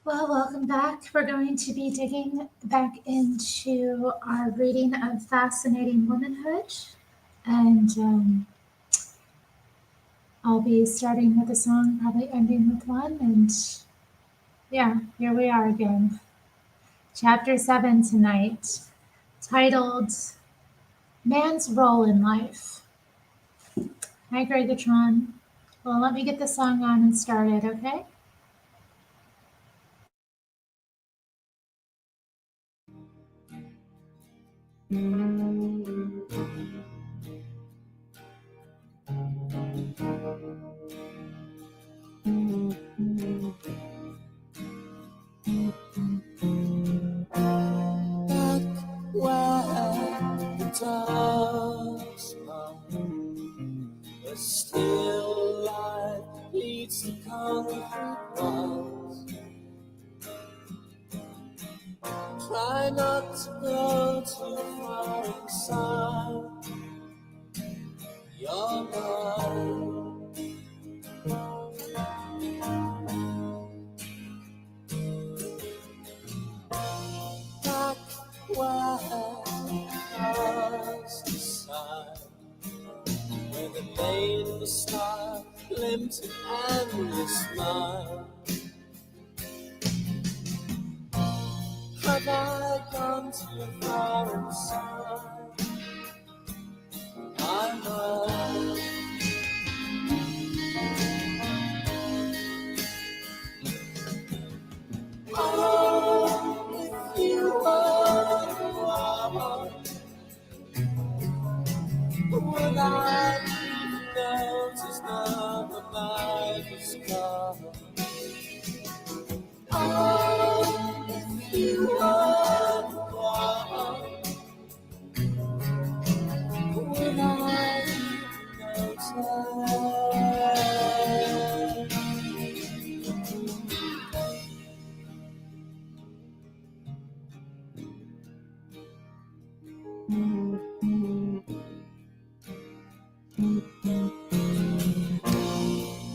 Well, welcome back. We're going to be digging back into our reading of Fascinating Womanhood. And I'll be starting with a song, probably ending with one. And yeah, here we are again. Chapter 7 tonight, titled Man's Role in Life. Hi, Gregatron. Well, let me get the song on and started, okay? A still life leads to concrete walls. Try not to go too far inside your mind. Back where across the side, where the lane was star glimpsed an endless smile. Have I gone too far inside my mind? Oh, if you were the one, would I even notice now that life is gone? Oh, if you were the one, would I even notice?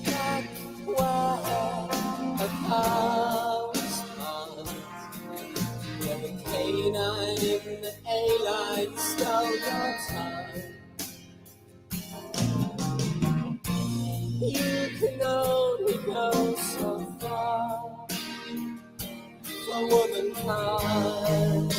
Back where a house was, where the canine in the A-line stole your time. You can only go so far for womankind.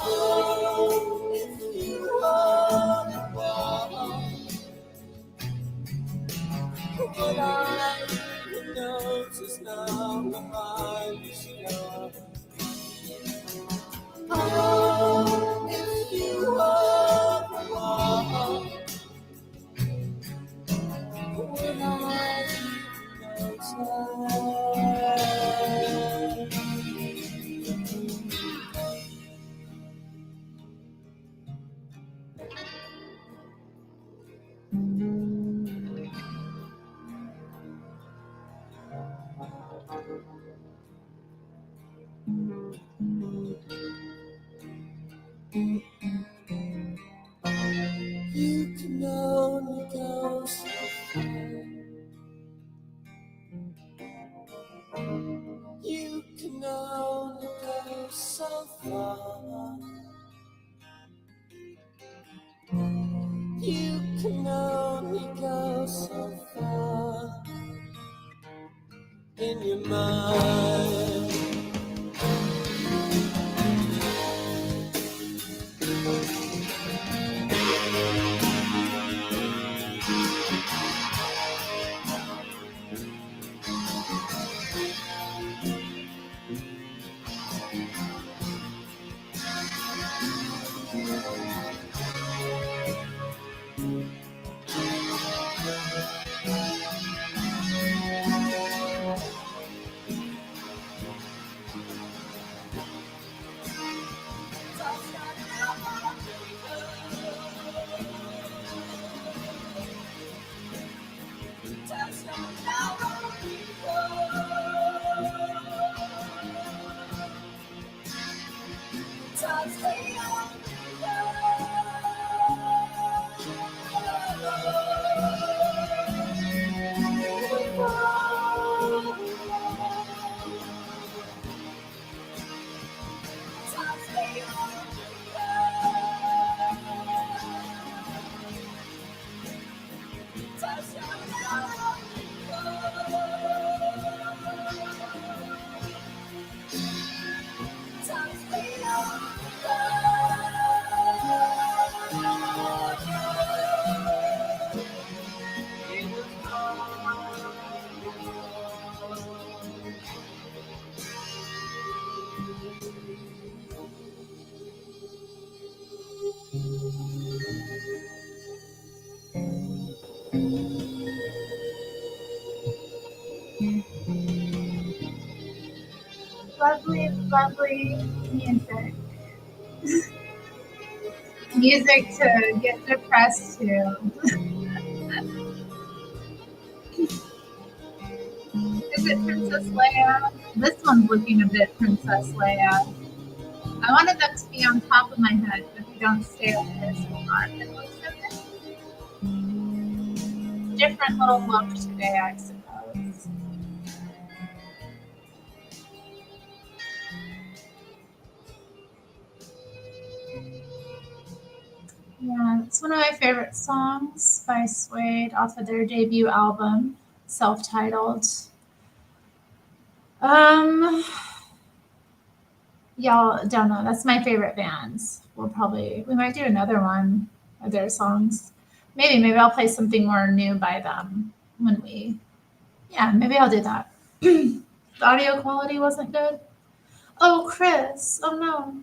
Oh, if you were the one, would I even notice now that mine is yours? Oh, if you were the one, would I even notice? You can only go so far. You can only go so far. You can only go so far in your mind. Lovely, lovely music. Music to get depressed to. Is it Princess Leia? This one's looking a bit Princess Leia. I wanted them to be on top of my head, but they don't stay up there so far. It looks okay. Different little look today, I suppose. Yeah, it's one of my favorite songs by Suede off of their debut album, self-titled. Um, y'all don't know. That's my favorite bands. We might do another one of their songs. Maybe I'll play something more new by them maybe I'll do that. The audio quality wasn't good. Oh, Chris. Oh no.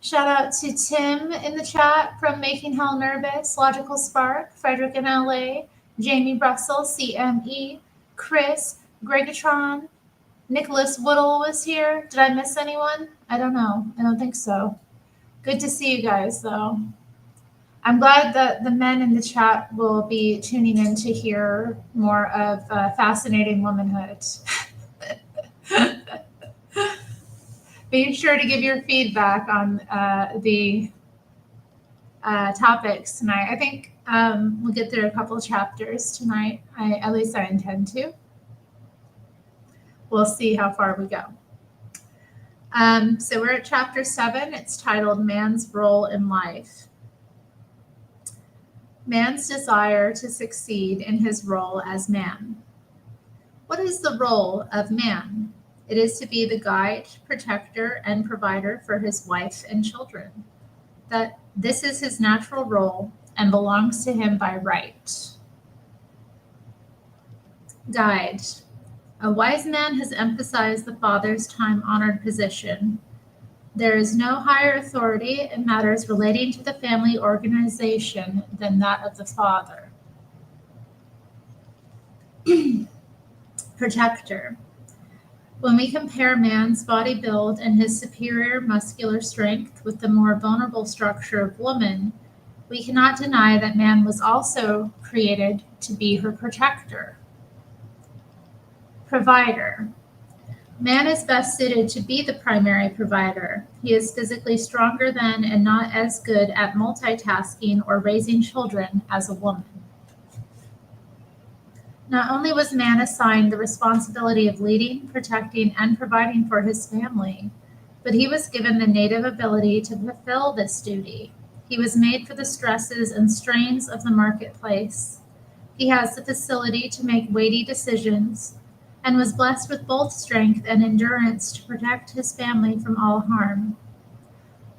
Shout out to Tim in the chat from Making Hell Nervous, Logical Spark, Frederick in LA, Jamie Russell, CME, Chris, Gregatron, Nicholas Woodall was here. Did I miss anyone? I don't know. I don't think so. Good to see you guys, though. I'm glad that the men in the chat will be tuning in to hear more of fascinating womanhood. Be sure to give your feedback on the topics tonight. I think we'll get through a couple chapters tonight. At least I intend to. We'll see how far we go. So we're at chapter 7. It's titled Man's Role in Life. Man's desire to succeed in his role as man. What is the role of man? It is to be the guide, protector, and provider for his wife and children. That this is his natural role and belongs to him by right. Guide. A wise man has emphasized the father's time-honored position. There is no higher authority in matters relating to the family organization than that of the father. Protector. When we compare man's body build and his superior muscular strength with the more vulnerable structure of woman, we cannot deny that man was also created to be her protector. Provider. Man is best suited to be the primary provider. He is physically stronger than and not as good at multitasking or raising children as a woman. Not only was man assigned the responsibility of leading, protecting, and providing for his family, but he was given the native ability to fulfill this duty. He was made for the stresses and strains of the marketplace. He has the facility to make weighty decisions, and was blessed with both strength and endurance to protect his family from all harm.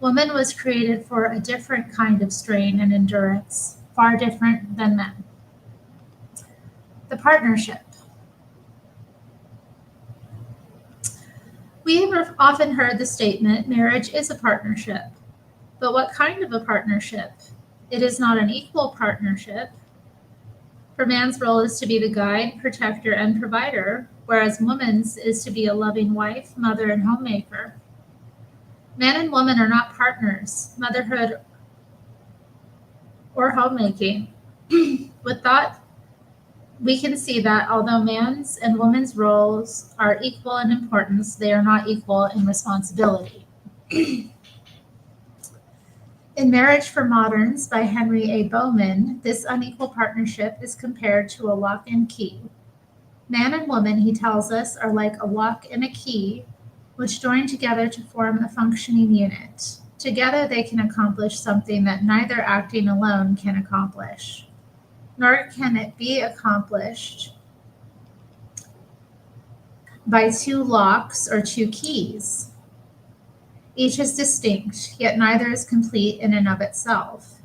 Woman was created for a different kind of strain and endurance, far different than men. The partnership. We have often heard the statement, marriage is a partnership. But what kind of a partnership? It is not an equal partnership. For man's role is to be the guide, protector, and provider, whereas woman's is to be a loving wife, mother, and homemaker. Man and woman are not partners, motherhood, or homemaking. With that, we can see that although man's and woman's roles are equal in importance, they are not equal in responsibility. In Marriage for Moderns by Henry A. Bowman, this unequal partnership is compared to a lock and key. Man and woman, he tells us, are like a lock and a key, which join together to form a functioning unit. Together they can accomplish something that neither acting alone can accomplish. nor can it be accomplished by two locks or two keys. Each is distinct, yet neither is complete in and of itself.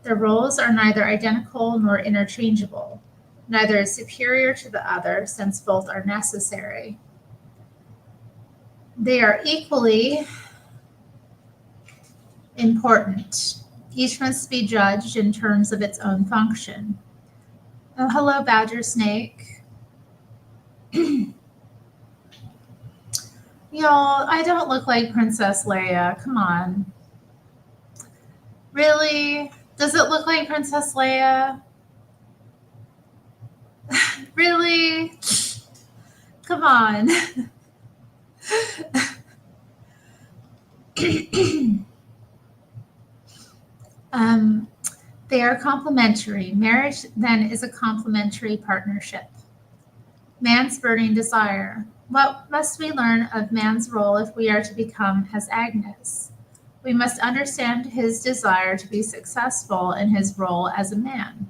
The roles are neither identical nor interchangeable. Neither is superior to the other, since both are necessary. They are equally important. Each must be judged in terms of its own function. Oh, hello, Badger Snake. Y'all, I don't look like Princess Leia. Come on. Really? Does it look like Princess Leia? Really? Come on. They are complementary. Marriage, then, is a complementary partnership. Man's burning desire. What must we learn of man's role if we are to become as Agnes? We must understand his desire to be successful in his role as a man.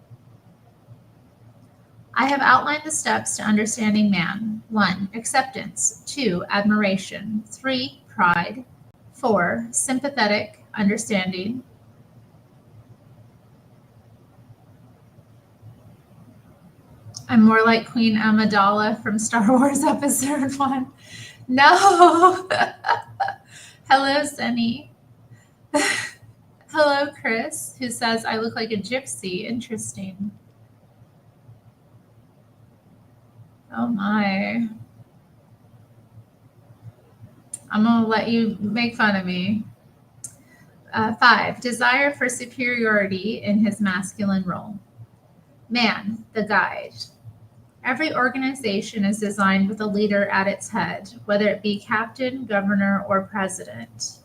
I have outlined the steps to understanding man. 1. Acceptance. 2. Admiration. 3. Pride. 4. Sympathetic understanding. I'm more like Queen Amidala from Star Wars Episode 1. No! Hello, Sunny. Hello, Chris, who says I look like a gypsy. Interesting. Oh my. I'm going to let you make fun of me. 5. Desire for superiority in his masculine role. Man, the guide. Every organization is designed with a leader at its head, whether it be captain, governor, or president.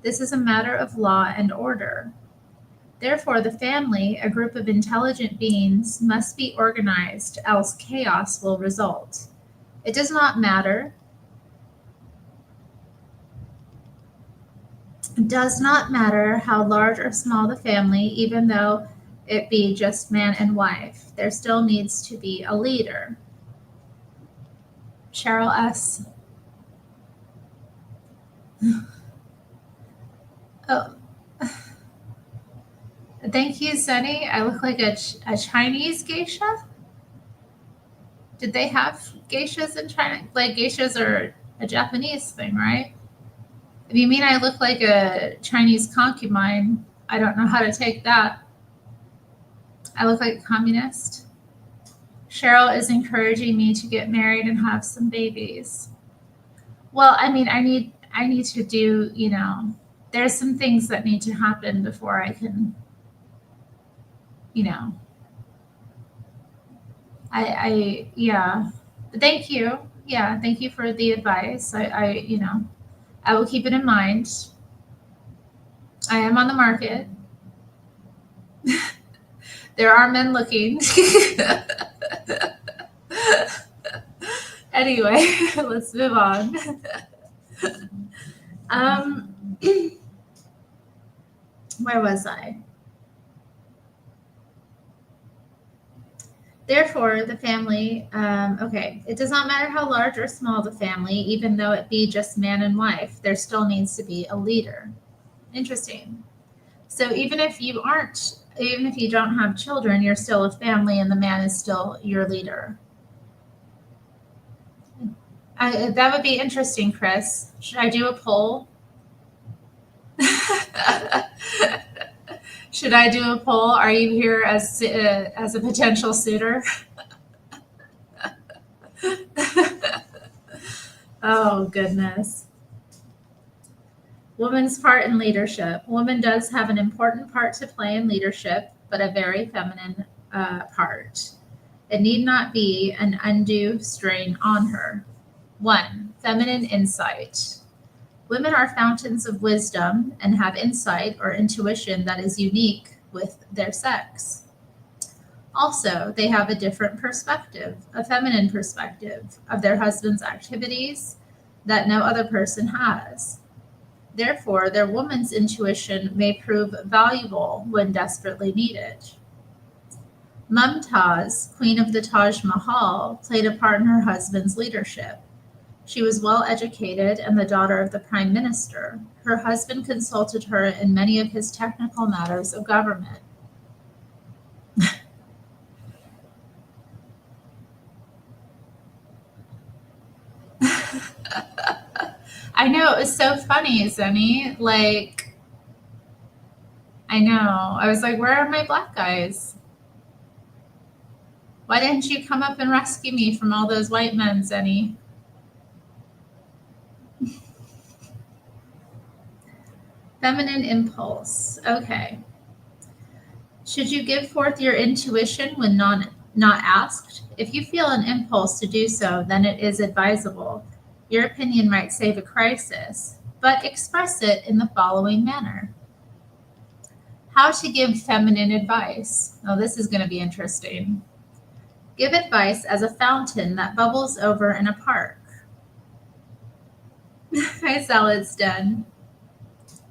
This is a matter of law and order. Therefore, the family, a group of intelligent beings, must be organized, else chaos will result. It does not matter how large or small the family, even though it be just man and wife. There still needs to be a leader. Cheryl S. Oh, thank you, Sunny. I look like a Chinese geisha. Did they have geishas in China? Like, geishas are a Japanese thing, right? If you mean I look like a Chinese concubine, I don't know how to take that. I look like a communist. Cheryl is encouraging me to get married and have some babies. Well, I mean, I need to do, there's some things that need to happen before I can, yeah. But thank you. Yeah, thank you for the advice. I will keep it in mind. I am on the market. There are men looking. Anyway, let's move on. Where was I? Therefore, the family, it does not matter how large or small the family, even though it be just man and wife, there still needs to be a leader. Interesting. So even if you don't have children, you're still a family and the man is still your leader. That would be interesting, Chris. Should I do a poll? Should I do a poll? Are you here as a potential suitor? Oh, goodness. Woman's part in leadership. Woman does have an important part to play in leadership, but a very feminine part. It need not be an undue strain on her. 1. Feminine insight. Women are fountains of wisdom and have insight or intuition that is unique with their sex. Also, they have a different perspective, a feminine perspective, of their husband's activities that no other person has. Therefore, their woman's intuition may prove valuable when desperately needed. Mumtaz, queen of the Taj Mahal, played a part in her husband's leadership. She was well educated and the daughter of the prime minister. Her husband consulted her in many of his technical matters of government. I know, it was so funny, Zenny. Like, I know. I was like, where are my black guys? Why didn't you come up and rescue me from all those white men, Zenny? Feminine impulse. Okay. Should you give forth your intuition when not asked? If you feel an impulse to do so, then it is advisable. Your opinion might save a crisis, but express it in the following manner. How to give feminine advice. Oh, this is going to be interesting. Give advice as a fountain that bubbles over in a park. Hi, Salad's Den.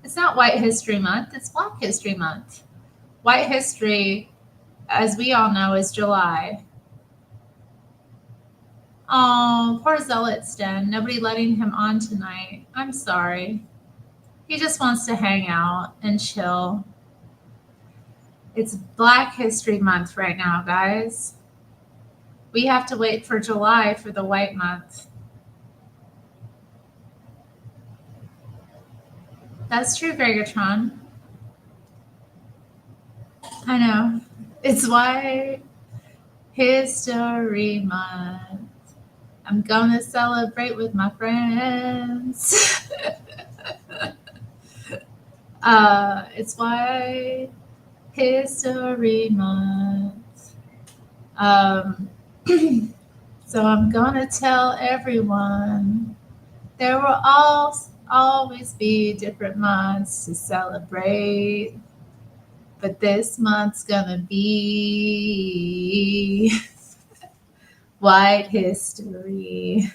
It's not White History Month, it's Black History Month. White history, as we all know, is July. Oh, poor Zealot's Den. Nobody letting him on tonight. I'm sorry. He just wants to hang out and chill. It's Black History Month right now, guys. We have to wait for July for the white month. That's true, Gregatron. I know. It's White History Month. I'm gonna celebrate with my friends. It's White History Month. So I'm gonna tell everyone there will always be different months to celebrate, but this month's gonna be White History.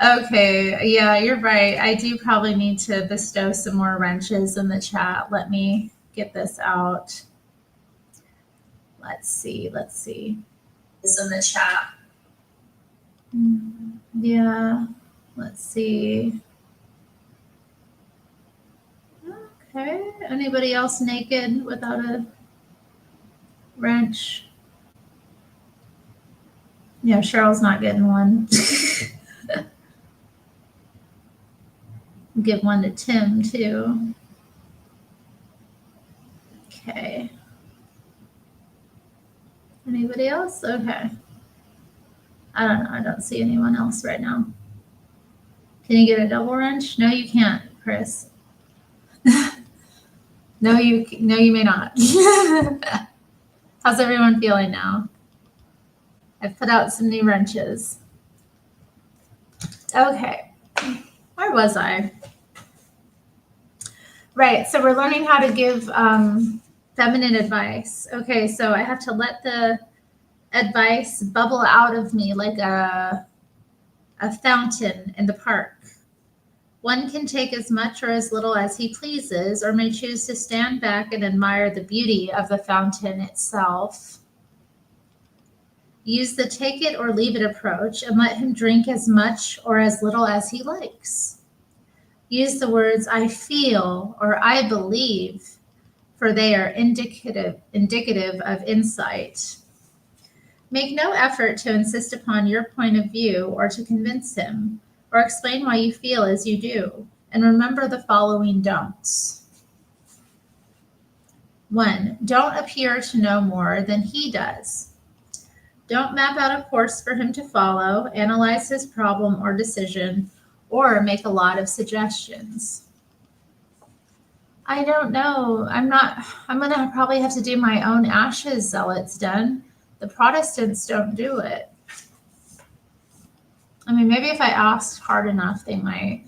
Okay, yeah, you're right. I do probably need to bestow some more wrenches in the chat. Let me get this out. Let's see. It's in the chat. Yeah, let's see. Okay, anybody else naked without a wrench? Yeah, Cheryl's not getting one. Give one to Tim too. Okay. Anybody else? Okay. I don't know. I don't see anyone else right now. Can you get a double wrench? No, you can't, Chris. No, you may not. How's everyone feeling now? I've put out some new wrenches. Okay. Where was I? Right. So we're learning how to give feminine advice. Okay. So I have to let the advice bubble out of me like a fountain in the park. One can take as much or as little as he pleases, or may choose to stand back and admire the beauty of the fountain itself. Use the take it or leave it approach and let him drink as much or as little as he likes. Use the words I feel or I believe, for they are indicative of insight. Make no effort to insist upon your point of view or to convince him, or explain why you feel as you do. And remember the following don'ts. 1. Don't appear to know more than he does. Don't map out a course for him to follow, analyze his problem or decision, or make a lot of suggestions. I don't know. I'm going to probably have to do my own ashes, Zealot's Den. The Protestants don't do it. I mean, maybe if I asked hard enough, they might.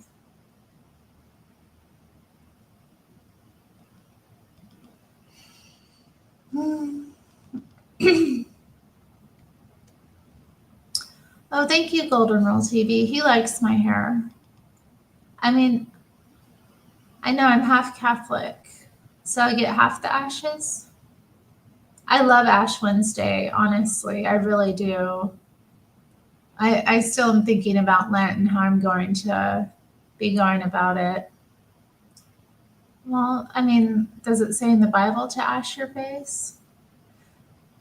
Oh, thank you, Golden Roll TV. He likes my hair. I mean, I know I'm half Catholic. So I get half the ashes. I love Ash Wednesday, honestly. I really do. I still am thinking about Lent and how I'm going to be going about it. Well, I mean, does it say in the Bible to ash your face?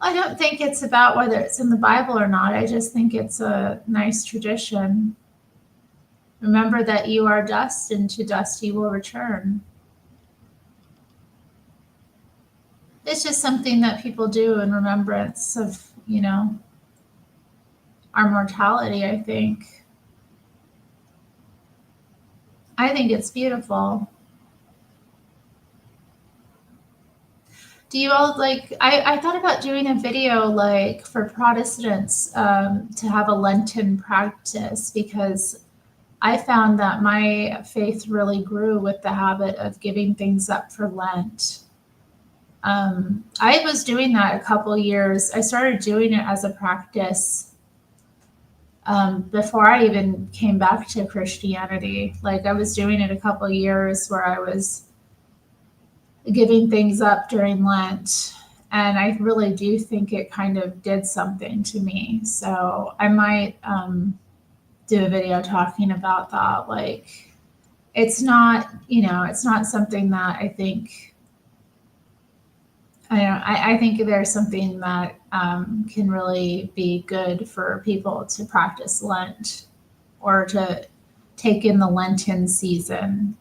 I don't think it's about whether it's in the Bible or not. I just think it's a nice tradition. Remember that you are dust, and to dust you will return. It's just something that people do in remembrance of, our mortality, I think. I think it's beautiful. Do you all like? I thought about doing a video like for Protestants to have a Lenten practice because I found that my faith really grew with the habit of giving things up for Lent. I was doing that a couple years. I started doing it as a practice before I even came back to Christianity. Like I was doing it a couple years where I was giving things up during Lent. And I really do think it kind of did something to me. So I might do a video talking about that. Like, it's not, it's not something that I think, I think there's something that can really be good for people to practice Lent or to take in the Lenten season.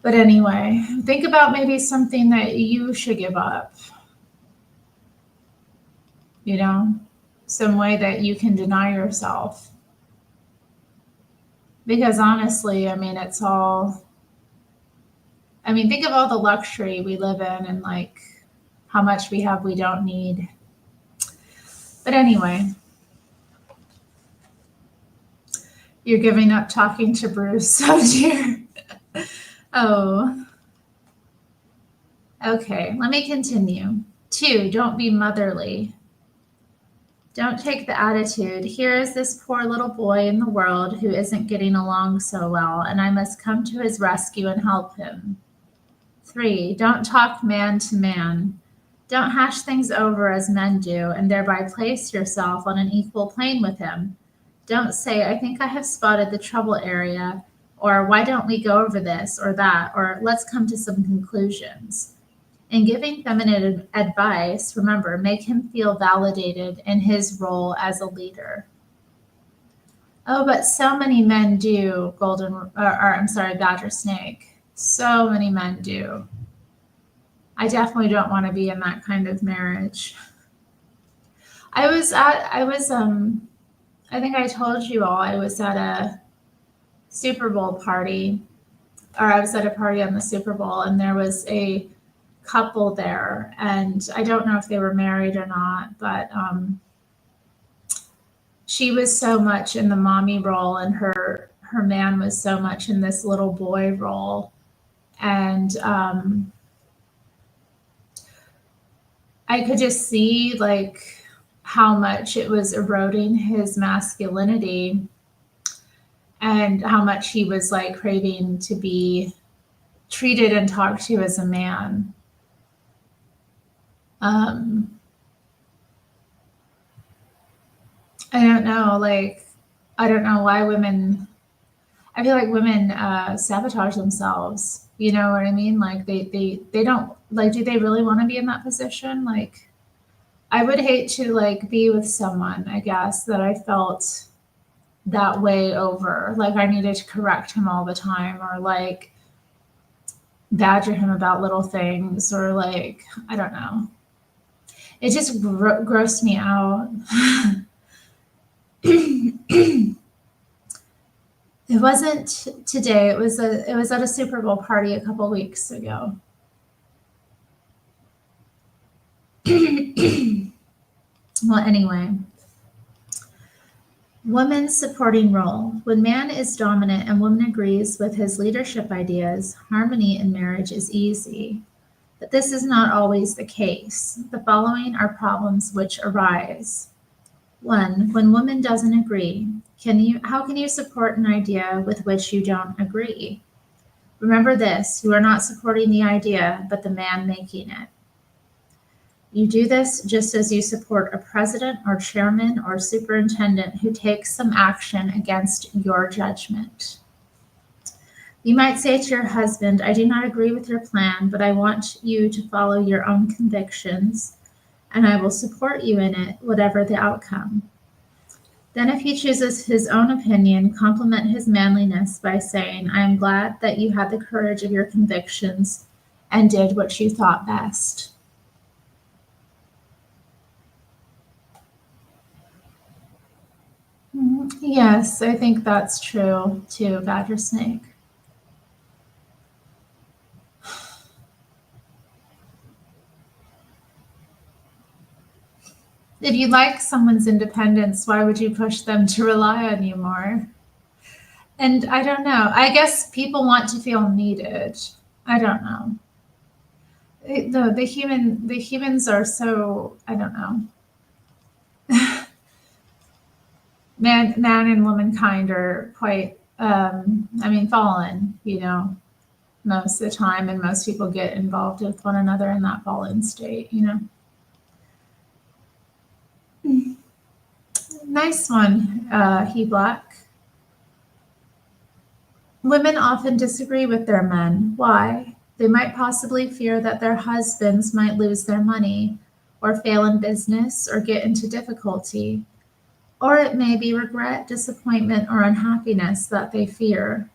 But anyway, think about maybe something that you should give up, some way that you can deny yourself. Because honestly, think of all the luxury we live in and like how much we have we don't need. But anyway, you're giving up talking to Bruce. Oh dear. Oh. Okay, let me continue. 2, don't be motherly. Don't take the attitude, here is this poor little boy in the world who isn't getting along so well, and I must come to his rescue and help him. 3, don't talk man to man. Don't hash things over as men do and thereby place yourself on an equal plane with him. Don't say, I think I have spotted the trouble area, or why don't we go over this or that, or let's come to some conclusions. In giving feminine advice, remember, make him feel validated in his role as a leader. Oh, but so many men do, Badger Snake. So many men do. I definitely don't want to be in that kind of marriage. I think I told you all, I was at a Super Bowl party, or I was at a party on the Super Bowl, and there was a couple there, and I don't know if they were married or not, but she was so much in the mommy role, and her man was so much in this little boy role, and I could just see like how much it was eroding his masculinity and how much he was like craving to be treated and talked to as a man. I don't know, I don't know why I feel like women sabotage themselves. You know what I mean? Like they don't, like, do they really want to be in that position? Like, I would hate to like be with someone, I guess, that I felt that way over. Like I needed to correct him all the time, or like badger him about little things, or like, I don't know. It just grossed me out. It wasn't today. It was at a Super Bowl party a couple weeks ago. Well, anyway, woman's supporting role. When man is dominant and woman agrees with his leadership ideas, harmony in marriage is easy. But this is not always the case. The following are problems which arise. 1, when woman doesn't agree, how can you support an idea with which you don't agree? Remember this, you are not supporting the idea, but the man making it. You do this just as you support a president or chairman or superintendent who takes some action against your judgment. You might say to your husband, I do not agree with your plan, but I want you to follow your own convictions, and I will support you in it, whatever the outcome. Then, if he chooses his own opinion, compliment his manliness by saying, I am glad that you had the courage of your convictions and did what you thought best. Yes, I think that's true too, Badger Snake. If you like someone's independence, why would you push them to rely on you more? And I don't know. I guess people want to feel needed. I don't know. The humans are so, I don't know. Man and womankind are quite fallen, most of the time, and most people get involved with one another in that fallen state. Nice one, He Black. Women often disagree with their men. Why? They might possibly fear that their husbands might lose their money, or fail in business, or get into difficulty. Or it may be regret, disappointment, or unhappiness that they fear.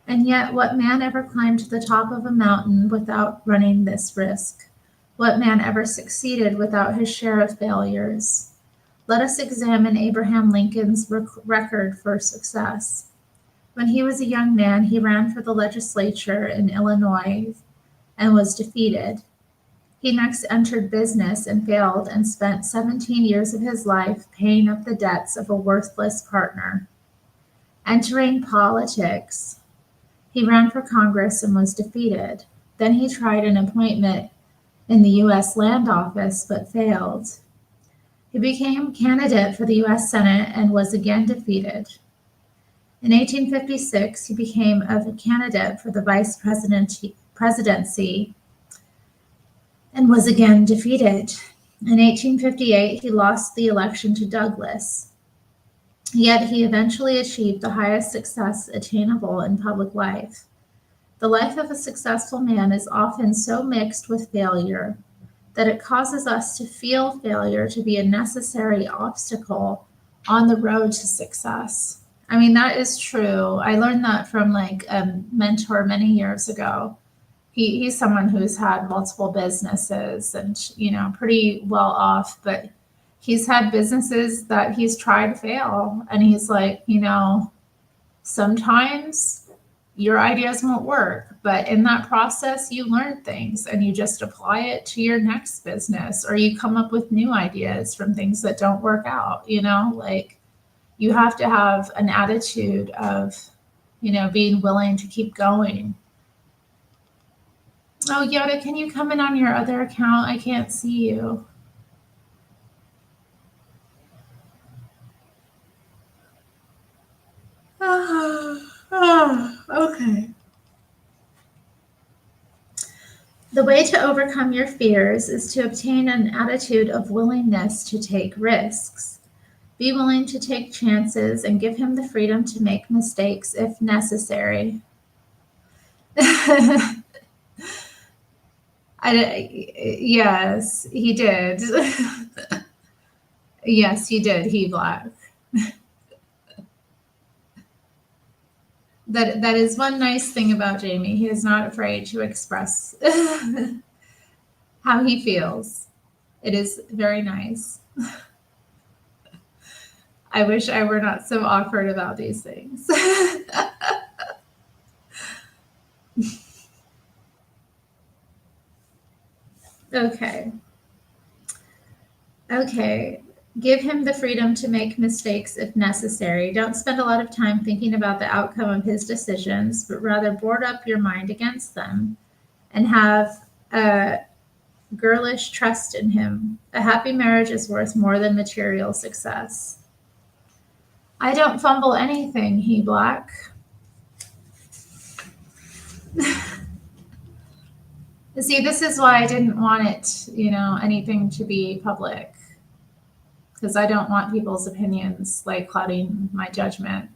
And yet, what man ever climbed to the top of a mountain without running this risk? What man ever succeeded without his share of failures? Let us examine Abraham Lincoln's record for success. When he was a young man, he ran for the legislature in Illinois and was defeated. He next entered business and failed and spent 17 years of his life paying up the debts of a worthless partner. Entering politics, he ran for Congress and was defeated. Then he tried an appointment in the U.S. Land Office but failed. He became candidate for the U.S. Senate and was again defeated. In 1856, he became a candidate for the vice presidency and was again defeated. In 1858, he lost the election to Douglas. Yet he eventually achieved the highest success attainable in public life. The life of a successful man is often so mixed with failure that it causes us to feel failure to be a necessary obstacle on the road to success. I mean, that is true. I learned that from a mentor many years ago. He's someone who's had multiple businesses and, pretty well off, but he's had businesses that he's tried to fail. And he's like, sometimes your ideas won't work, but in that process, you learn things and you just apply it to your next business, or you come up with new ideas from things that don't work out, you have to have an attitude of, being willing to keep going. Oh, Yoda, can you come in on your other account? I can't see you. Okay. The way to overcome your fears is to obtain an attitude of willingness to take risks. Be willing to take chances and give him the freedom to make mistakes if necessary. Yes, he did. Yes, he did. He Black. That is one nice thing about Jamie. He is not afraid to express how he feels. It is very nice. I wish I were not so awkward about these things. Okay. Give him the freedom to make mistakes if necessary. Don't spend a lot of time thinking about the outcome of his decisions, but rather board up your mind against them and have a girlish trust in him. A happy marriage is worth more than material success. I don't fumble anything, he black. See, this is why I didn't want it, anything to be public. Because I don't want people's opinions like clouding my judgment.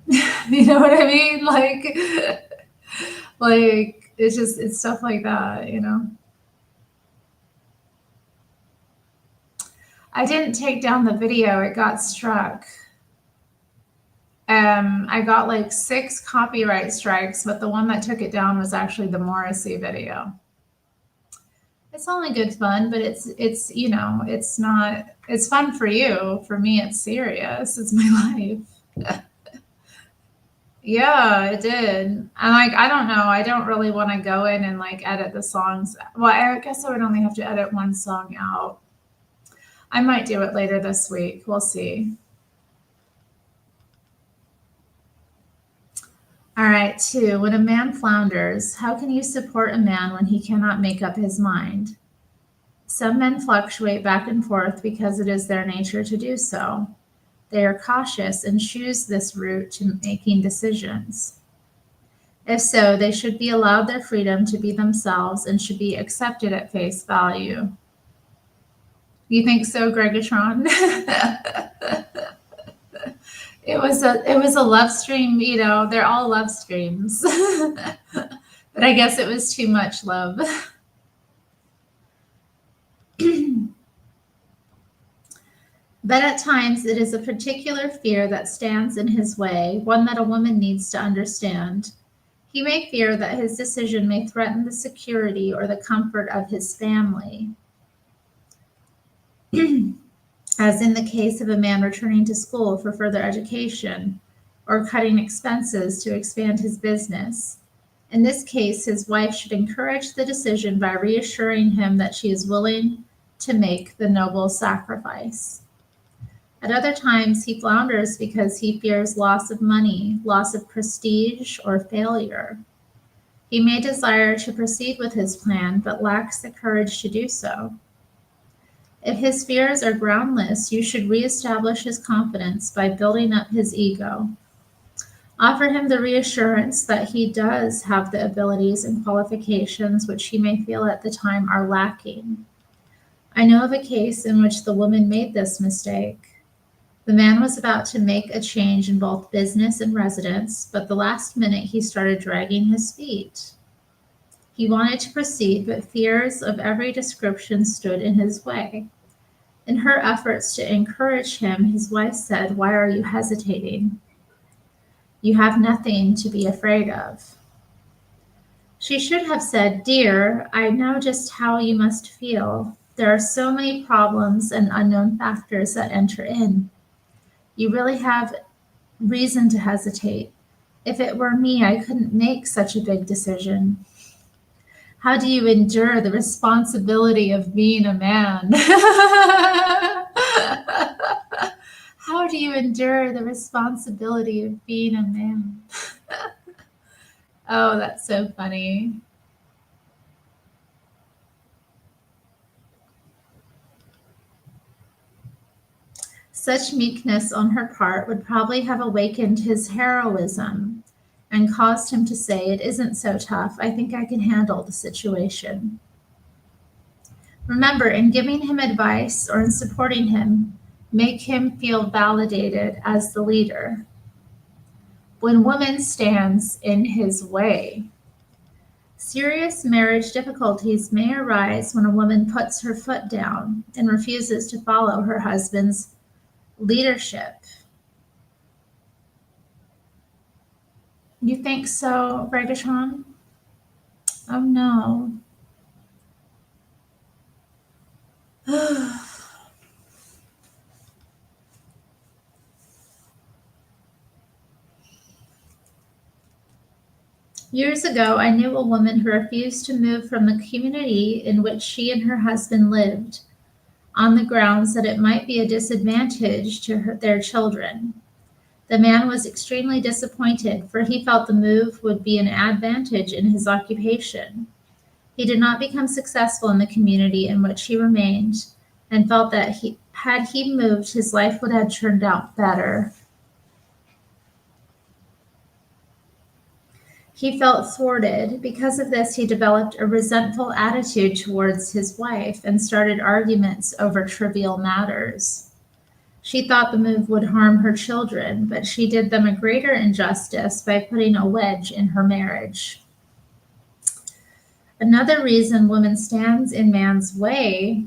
You know what I mean? Like it's stuff like that, I didn't take down the video, it got struck. I got like 6 copyright strikes, but the one that took it down was actually the Morrissey video. It's only good fun, but it's not, it's fun for you. For me, it's serious. It's my life. Yeah, it did. And I don't know. I don't really want to go in and edit the songs. Well, I guess I would only have to edit one song out. I might do it later this week. We'll see. All right, 2. When a man flounders, how can you support a man when he cannot make up his mind? Some men fluctuate back and forth because it is their nature to do so. They are cautious and choose this route to making decisions. If so, they should be allowed their freedom to be themselves and should be accepted at face value. You think so, Gregatron? It was a love stream, they're all love streams. But I guess it was too much love. But at times it is a particular fear that stands in his way, one that a woman needs to understand. He may fear that his decision may threaten the security or the comfort of his family. As in the case of a man returning to school for further education or cutting expenses to expand his business. In this case, his wife should encourage the decision by reassuring him that she is willing to make the noble sacrifice. At other times, he flounders because he fears loss of money, loss of prestige, or failure. He may desire to proceed with his plan, but lacks the courage to do so. If his fears are groundless, you should reestablish his confidence by building up his ego. Offer him the reassurance that he does have the abilities and qualifications which he may feel at the time are lacking. I know of a case in which the woman made this mistake. The man was about to make a change in both business and residence, but the last minute he started dragging his feet. He wanted to proceed, but fears of every description stood in his way. In her efforts to encourage him, his wife said, "Why are you hesitating? You have nothing to be afraid of." She should have said, "Dear, I know just how you must feel. There are so many problems and unknown factors that enter in. You really have reason to hesitate. If it were me, I couldn't make such a big decision. How do you endure the responsibility of being a man?" How do you endure the responsibility of being a man? Oh, that's so funny. Such meekness on her part would probably have awakened his heroism and caused him to say, "It isn't so tough. I think I can handle the situation." Remember, in giving him advice or in supporting him, make him feel validated as the leader. When woman stands in his way, serious marriage difficulties may arise when a woman puts her foot down and refuses to follow her husband's leadership. You think so, Regashon? Oh no. Years ago, I knew a woman who refused to move from the community in which she and her husband lived on the grounds that it might be a disadvantage to their children. The man was extremely disappointed, for he felt the move would be an advantage in his occupation. He did not become successful in the community in which he remained, and felt that had he moved, his life would have turned out better. He felt thwarted. Because of this, he developed a resentful attitude towards his wife and started arguments over trivial matters. She thought the move would harm her children, but she did them a greater injustice by putting a wedge in her marriage. Another reason woman stands in man's way,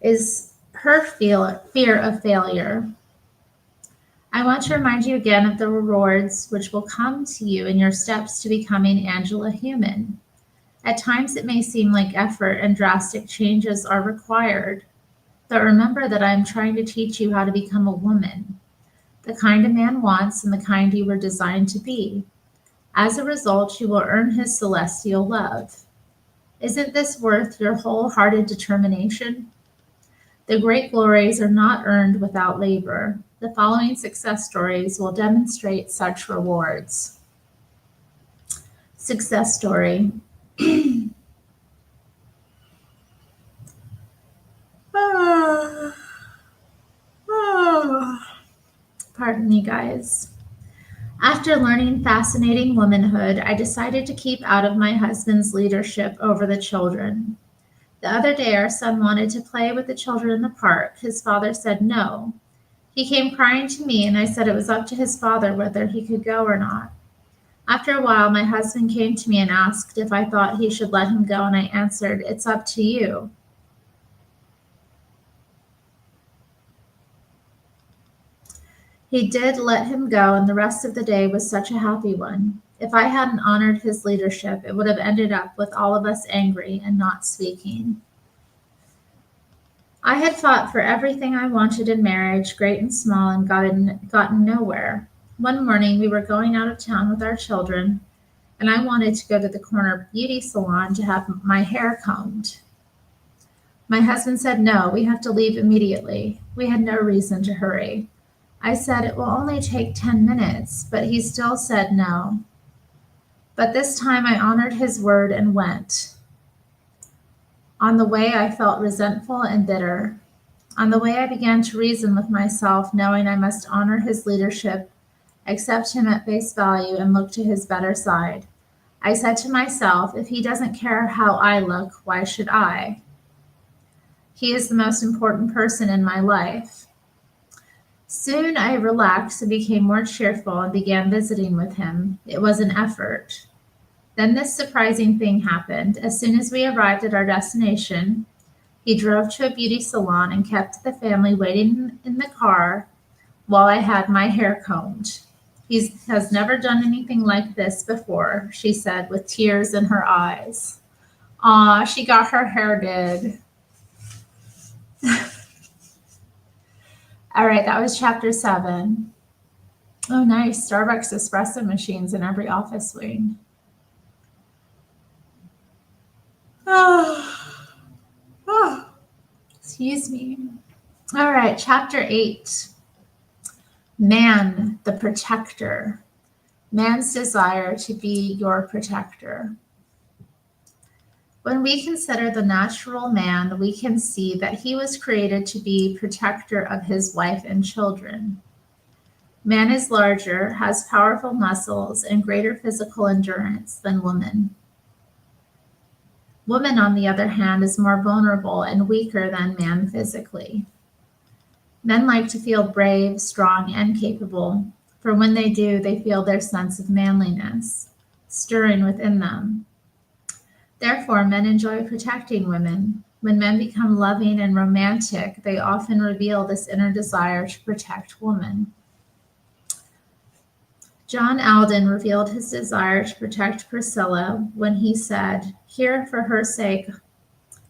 is her fear of failure. I want to remind you again of the rewards which will come to you in your steps to becoming Angela Human. At times it may seem like effort and drastic changes are required, but remember that I am trying to teach you how to become a woman, the kind a man wants and the kind you were designed to be. As a result, you will earn his celestial love. Isn't this worth your wholehearted determination? The great glories are not earned without labor. The following success stories will demonstrate such rewards. Success story. Pardon me, guys. After learning fascinating womanhood, I decided to keep out of my husband's leadership over the children. The other day, our son wanted to play with the children in the park. His father said no. He came crying to me, and I said it was up to his father whether he could go or not. After a while, my husband came to me and asked if I thought he should let him go, and I answered, "It's up to you." He did let him go, and the rest of the day was such a happy one. If I hadn't honored his leadership, it would have ended up with all of us angry and not speaking. I had fought for everything I wanted in marriage, great and small, and gotten nowhere. One morning, we were going out of town with our children, and I wanted to go to the corner beauty salon to have my hair combed. My husband said, "No, we have to leave immediately." We had no reason to hurry. I said, "It will only take 10 minutes, but he still said no. But this time I honored his word and went. On the way, I felt resentful and bitter. On the way, I began to reason with myself, knowing I must honor his leadership, accept him at face value, and look to his better side. I said to myself, if he doesn't care how I look, why should I? He is the most important person in my life. Soon I relaxed and became more cheerful and began visiting with him. It was an effort. Then this surprising thing happened. As soon as we arrived at our destination, he drove to a beauty salon and kept the family waiting in the car while I had my hair combed. He has never done anything like this before, she said with tears in her eyes. Aw, she got her hair did. All right, that was chapter 7. Oh, nice. Starbucks espresso machines in every office wing. Excuse me. All right, chapter 8. Man, the protector. Man's desire to be your protector. When we consider the natural man, we can see that he was created to be protector of his wife and children. Man is larger, has powerful muscles, and greater physical endurance than woman. Woman, on the other hand, is more vulnerable and weaker than man physically. Men like to feel brave, strong, and capable, for when they do, they feel their sense of manliness stirring within them. Therefore, men enjoy protecting women. When men become loving and romantic, they often reveal this inner desire to protect woman. John Alden revealed his desire to protect Priscilla when he said, "Here for her sake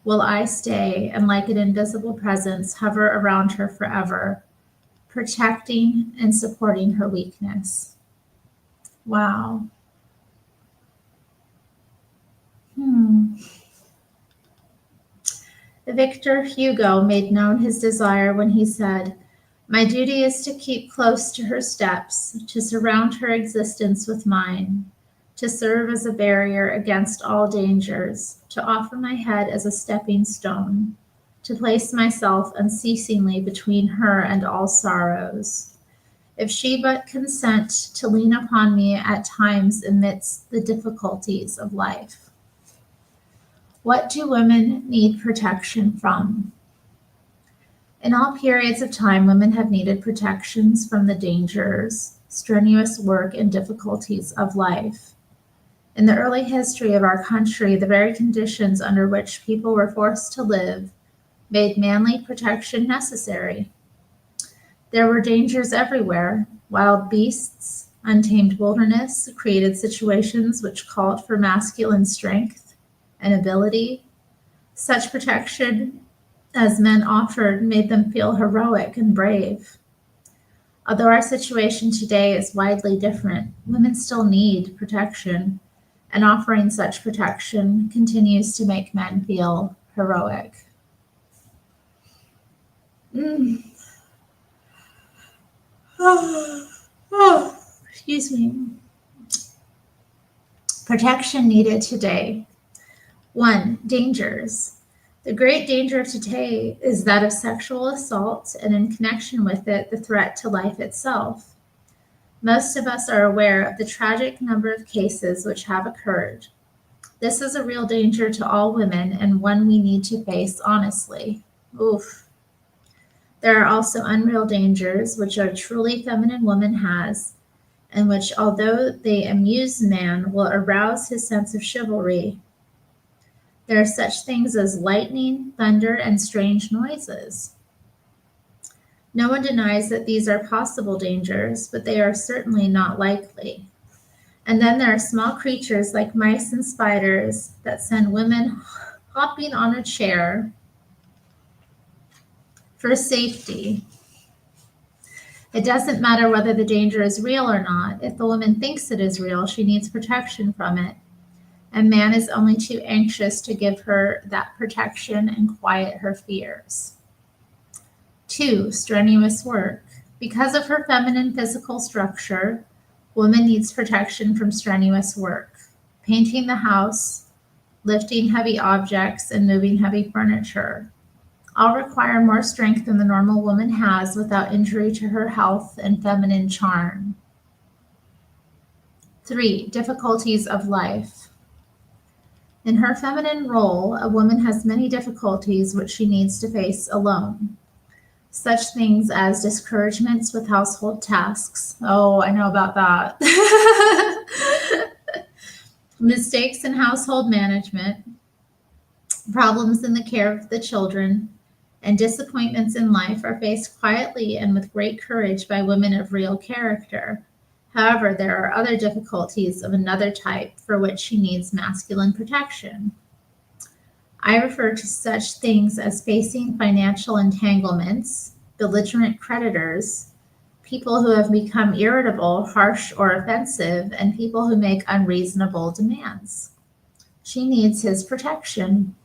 will I stay, and like an invisible presence hover around her forever, protecting and supporting her weakness." Wow. Victor Hugo made known his desire when he said, "My duty is to keep close to her steps, to surround her existence with mine, to serve as a barrier against all dangers, to offer my head as a stepping stone, to place myself unceasingly between her and all sorrows. If she but consent to lean upon me at times amidst the difficulties of life. What do women need protection from? In all periods of time, women have needed protections from the dangers, strenuous work, and difficulties of life. In the early history of our country, the very conditions under which people were forced to live made manly protection necessary. There were dangers everywhere. Wild beasts, untamed wilderness created situations which called for masculine strength and ability. Such protection as men offered made them feel heroic and brave. Although our situation today is widely different, women still need protection, and offering such protection continues to make men feel heroic. Excuse me. Protection needed today. 1. Dangers. The great danger of today is that of sexual assault, and in connection with it, the threat to life itself. Most of us are aware of the tragic number of cases which have occurred. This is a real danger to all women and one we need to face honestly. Oof. There are also unreal dangers which a truly feminine woman has, and which, although they amuse man, will arouse his sense of chivalry. There are such things as lightning, thunder, and strange noises. No one denies that these are possible dangers, but they are certainly not likely. And then there are small creatures like mice and spiders that send women hopping on a chair for safety. It doesn't matter whether the danger is real or not. If the woman thinks it is real, she needs protection from it. And man is only too anxious to give her that protection and quiet her fears. 2. Strenuous work. Because of her feminine physical structure, woman needs protection from strenuous work. Painting the house, lifting heavy objects, and moving heavy furniture all require more strength than the normal woman has without injury to her health and feminine charm. 3. Difficulties of life. In her feminine role, a woman has many difficulties which she needs to face alone. Such things as discouragements with household tasks. Oh, I know about that. Mistakes in household management, problems in the care of the children, and disappointments in life are faced quietly and with great courage by women of real character. However, there are other difficulties of another type for which she needs masculine protection. I refer to such things as facing financial entanglements, belligerent creditors, people who have become irritable, harsh, or offensive, and people who make unreasonable demands. She needs his protection.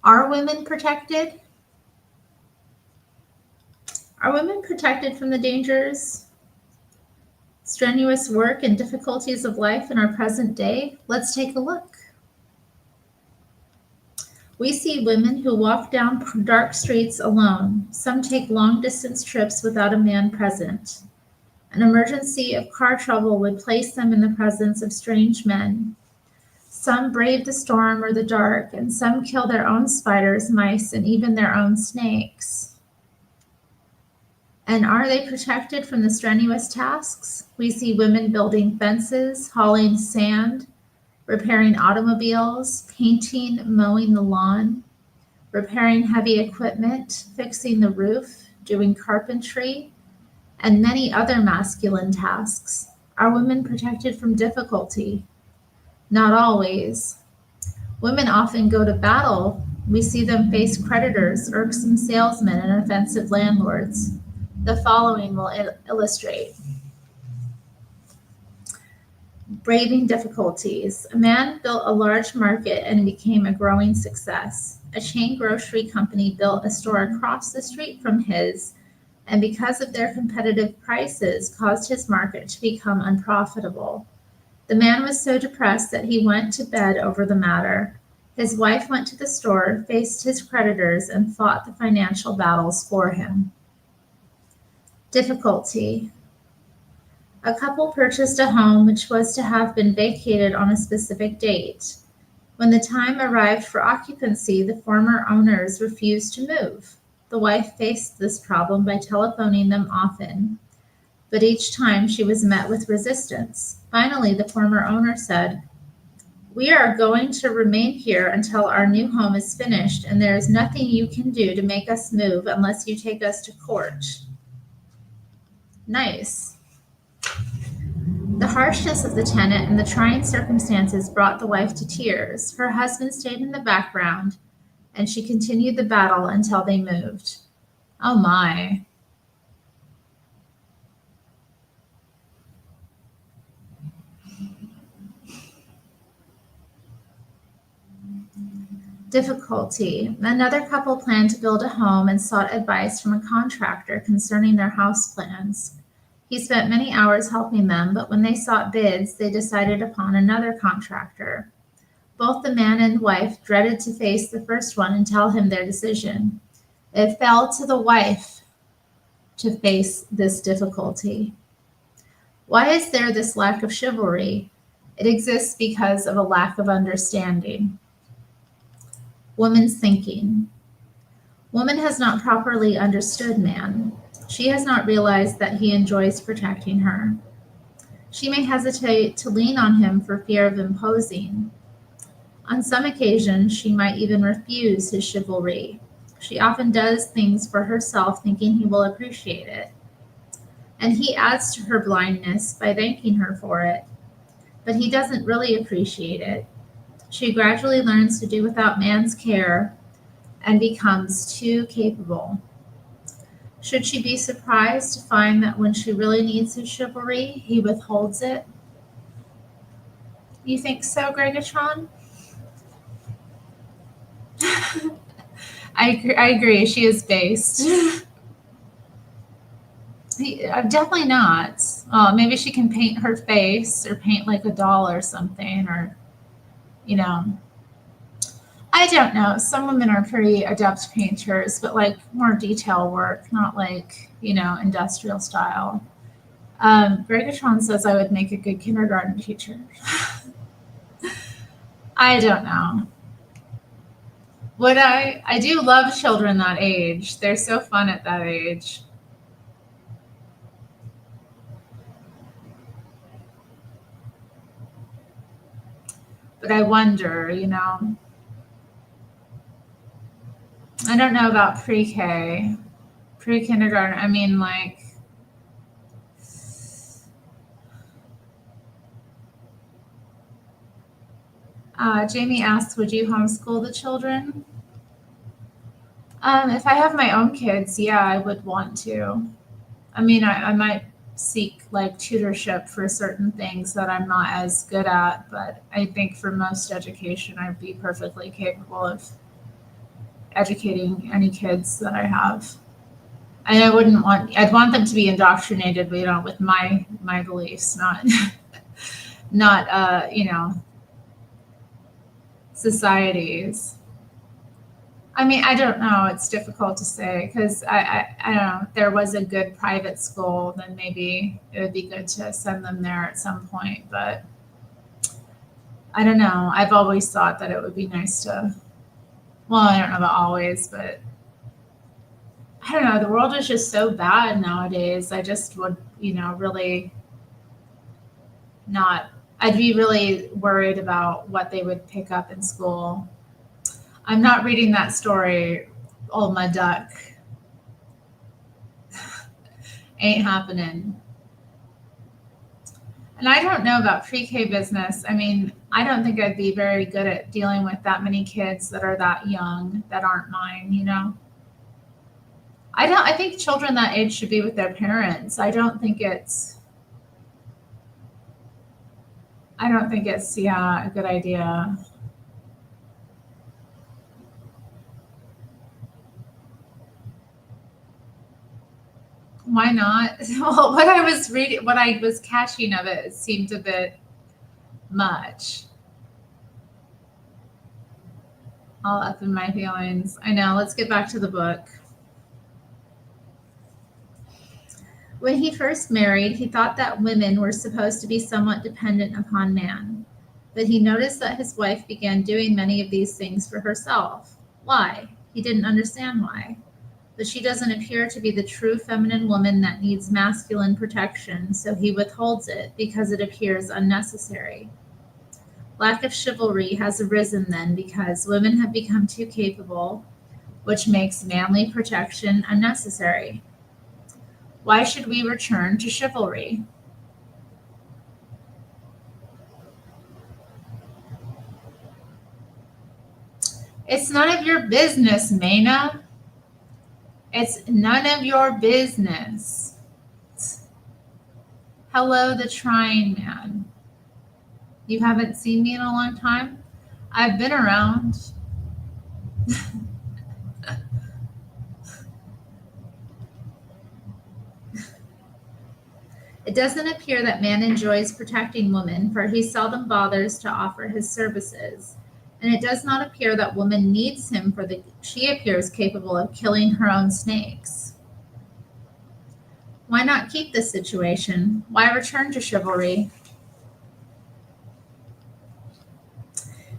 Are women protected? Are women protected from the dangers, strenuous work, and difficulties of life in our present day? Let's take a look. We see women who walk down dark streets alone. Some take long-distance trips without a man present. An emergency of car trouble would place them in the presence of strange men. Some brave the storm or the dark, and some kill their own spiders, mice, and even their own snakes. And are they protected from the strenuous tasks? We see women building fences, hauling sand, repairing automobiles, painting, mowing the lawn, repairing heavy equipment, fixing the roof, doing carpentry, and many other masculine tasks. Are women protected from difficulty? Not always. Women often go to battle. We see them face creditors, irksome salesmen, and offensive landlords. The following will illustrate. Braving difficulties. A man built a large market and became a growing success. A chain grocery company built a store across the street from his, and because of their competitive prices, caused his market to become unprofitable. The man was so depressed that he went to bed over the matter. His wife went to the store, faced his creditors, and fought the financial battles for him. Difficulty. A couple purchased a home which was to have been vacated on a specific date. When the time arrived for occupancy, the former owners refused to move. The wife faced this problem by telephoning them often, but each time she was met with resistance. Finally, the former owner said, "We are going to remain here until our new home is finished, and there is nothing you can do to make us move unless you take us to court." Nice. The harshness of the tenant and the trying circumstances brought the wife to tears. Her husband stayed in the background, and she continued the battle until they moved. Oh my. Difficulty. Another couple planned to build a home and sought advice from a contractor concerning their house plans. He spent many hours helping them, but when they sought bids, they decided upon another contractor. Both the man and wife dreaded to face the first one and tell him their decision. It fell to the wife to face this difficulty. Why is there this lack of chivalry? It exists because of a lack of understanding. Woman's thinking. Woman has not properly understood man. She has not realized that he enjoys protecting her. She may hesitate to lean on him for fear of imposing. On some occasions, she might even refuse his chivalry. She often does things for herself thinking he will appreciate it. And he adds to her blindness by thanking her for it. But he doesn't really appreciate it. She gradually learns to do without man's care and becomes too capable. Should she be surprised to find that when she really needs his chivalry, he withholds it? You think so, Gregatron? I agree. She is based. Definitely not. Maybe she can paint her face or paint like a doll or something, or, you know. I don't know. Some women are pretty adept painters, but like more detail work, not like, industrial style. Gregatron says I would make a good kindergarten teacher. I don't know. Would I? I do love children that age. They're so fun at that age. But I wonder, I don't know about pre-K, pre-kindergarten. I mean, like, Jamie asks, would you homeschool the children? If I have my own kids, yeah, I would want to. I mean, I might seek like tutorship for certain things that I'm not as good at, but I think for most education, I'd be perfectly capable of educating any kids that I have. And I'd want them to be indoctrinated, with my beliefs, not, not, societies. I mean, I don't know. It's difficult to say because I don't know. If there was a good private school, then maybe it would be good to send them there at some point. But I don't know. I've always thought that it would be nice to, well, I don't know about always, but I don't know. The world is just so bad nowadays. I just would, really not, I'd be really worried about what they would pick up in school. I'm not reading that story, Oh My Duck. Ain't happening. And I don't know about pre-K business. I mean, I don't think I'd be very good at dealing with that many kids that are that young, that aren't mine. I think children that age should be with their parents. I don't think it's, yeah, a good idea. Why not? Well, what I was reading, what I was catching of it seemed a bit much. All up in my feelings. I know. Let's get back to the book. When he first married, he thought that women were supposed to be somewhat dependent upon man. But he noticed that his wife began doing many of these things for herself. Why? He didn't understand why. But she doesn't appear to be the true feminine woman that needs masculine protection, so he withholds it because it appears unnecessary. Lack of chivalry has arisen then because women have become too capable, which makes manly protection unnecessary. Why should we return to chivalry? It's none of your business, Maina. It's none of your business. Hello, the trying man. You haven't seen me in a long time? I've been around. It doesn't appear that man enjoys protecting woman, for he seldom bothers to offer his services. And it does not appear that woman needs him, for she appears capable of killing her own snakes. Why not keep this situation? Why return to chivalry?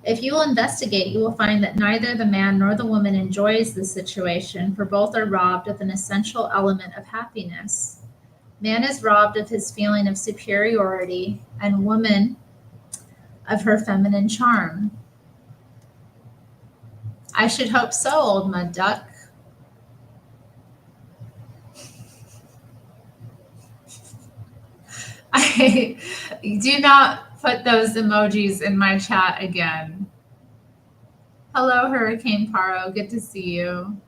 If you will investigate, you will find that neither the man nor the woman enjoys the situation, for both are robbed of an essential element of happiness. Man is robbed of his feeling of superiority, and woman of her feminine charm. I should hope so, old mud duck. I do not put those emojis in my chat again. Hello, Hurricane Paro. Good to see you.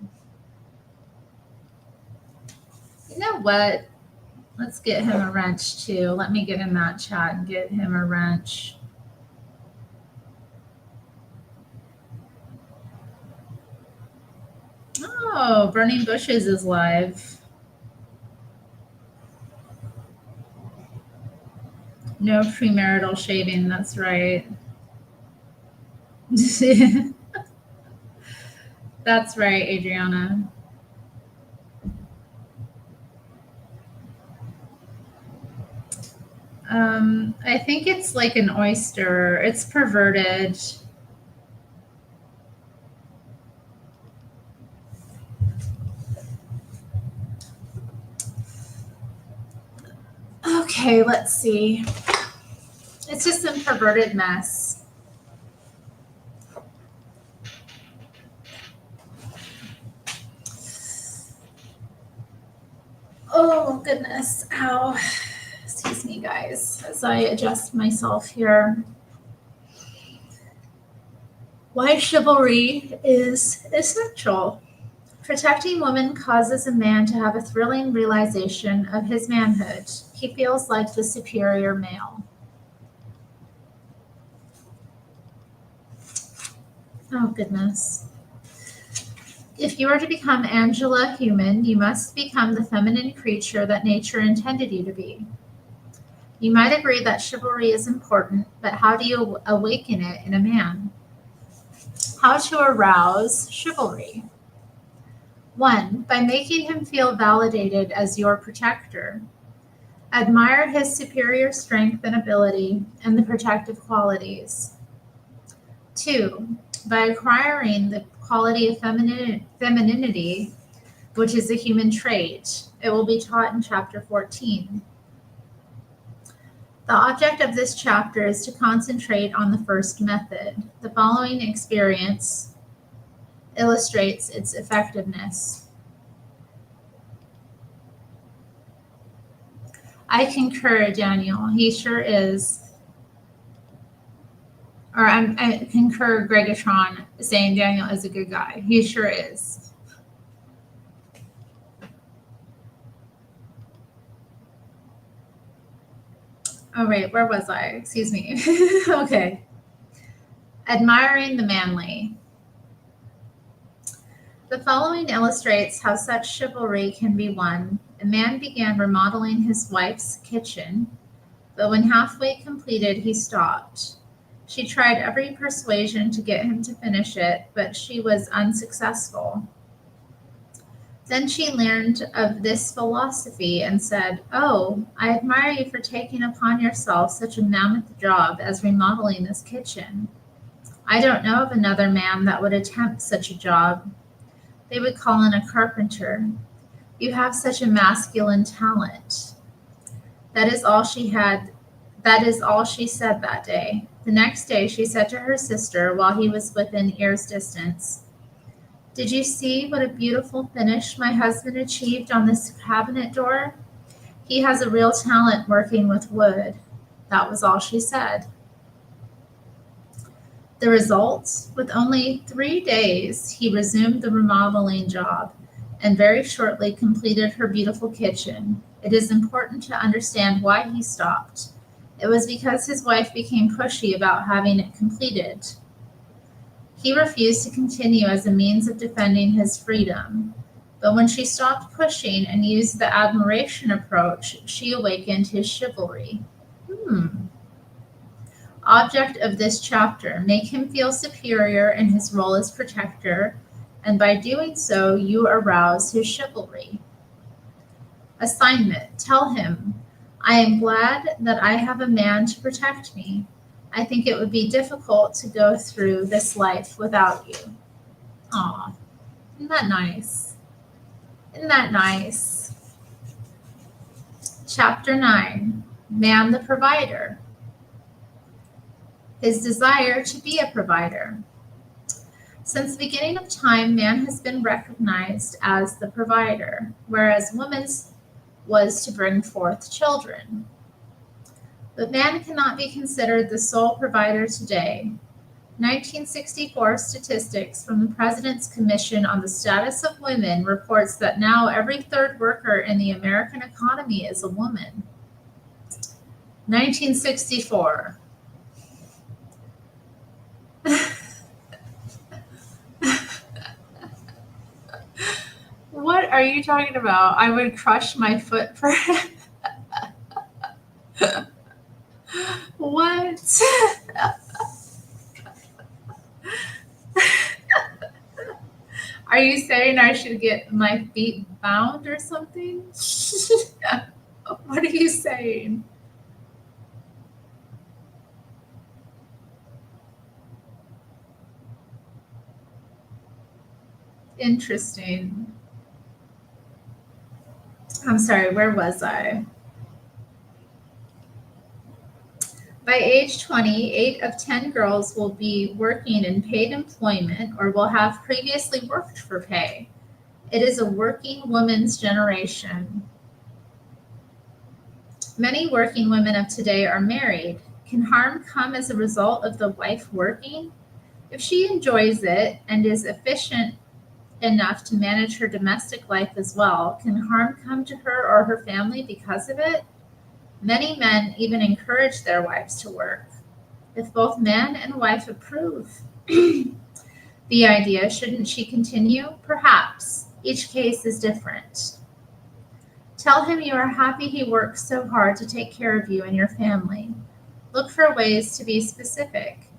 You know what? Let's get him a wrench too. Let me get in that chat and get him a wrench. Oh, Burning Bushes is live. No premarital shaving, that's right. That's right, Adriana. I think it's like an oyster. It's perverted. Okay, let's see. It's just some perverted mess. Oh, goodness. Ow. Excuse me, guys, as I adjust myself here. Why chivalry is essential. Protecting women causes a man to have a thrilling realization of his manhood. He feels like the superior male. Oh, goodness. If you are to become Angela human, you must become the feminine creature that nature intended you to be. You might agree that chivalry is important, but how do you awaken it in a man? How to arouse chivalry? 1. By making him feel validated as your protector. Admire his superior strength and ability and the protective qualities. 2. By acquiring the quality of femininity, which is a human trait. It will be taught in chapter 14. The object of this chapter is to concentrate on the first method. The following experience illustrates its effectiveness. I concur, Daniel. He sure is. Or I concur, Gregatron, saying Daniel is a good guy. He sure is. Oh, wait, where was I? Excuse me. Okay. Admiring the manly. The following illustrates how such chivalry can be won. A man began remodeling his wife's kitchen, but when halfway completed, he stopped. She tried every persuasion to get him to finish it, but she was unsuccessful. Then she learned of this philosophy and said, "Oh, I admire you for taking upon yourself such a mammoth job as remodeling this kitchen. I don't know of another man that would attempt such a job. They would call in a carpenter. You have such a masculine talent." That is all she had. That is all she said that day. The next day she said to her sister while he was within ear's distance, "Did you see what a beautiful finish my husband achieved on this cabinet door? He has a real talent working with wood." That was all she said. The result? With only 3 days, he resumed the remodeling job and very shortly completed her beautiful kitchen. It is important to understand why he stopped. It was because his wife became pushy about having it completed. He refused to continue as a means of defending his freedom. But when she stopped pushing and used the admiration approach, she awakened his chivalry. Object of this chapter: make him feel superior in his role as protector, and by doing so, you arouse his chivalry. Assignment: tell him, "I am glad that I have a man to protect me. I think it would be difficult to go through this life without you." Aw, isn't that nice? Isn't that nice? Chapter 9, Man the Provider. His desire to be a provider. Since the beginning of time, man has been recognized as the provider, whereas woman's was to bring forth children. But man cannot be considered the sole provider today. 1964 statistics from the President's Commission on the Status of Women reports that now every third worker in the American economy is a woman. 1964. What are you talking about? I would crush my foot for him. What? Are you saying I should get my feet bound or something? What are you saying? Interesting. I'm sorry, where was I? By age 20, 8 of 10 girls will be working in paid employment or will have previously worked for pay. It is a working woman's generation. Many working women of today are married. Can harm come as a result of the wife working? If she enjoys it and is efficient enough to manage her domestic life as well, can harm come to her or her family because of it? Many men even encourage their wives to work. If both man and wife approve the idea, shouldn't she continue? Perhaps. Each case is different. Tell him you are happy he works so hard to take care of you and your family. Look for ways to be specific.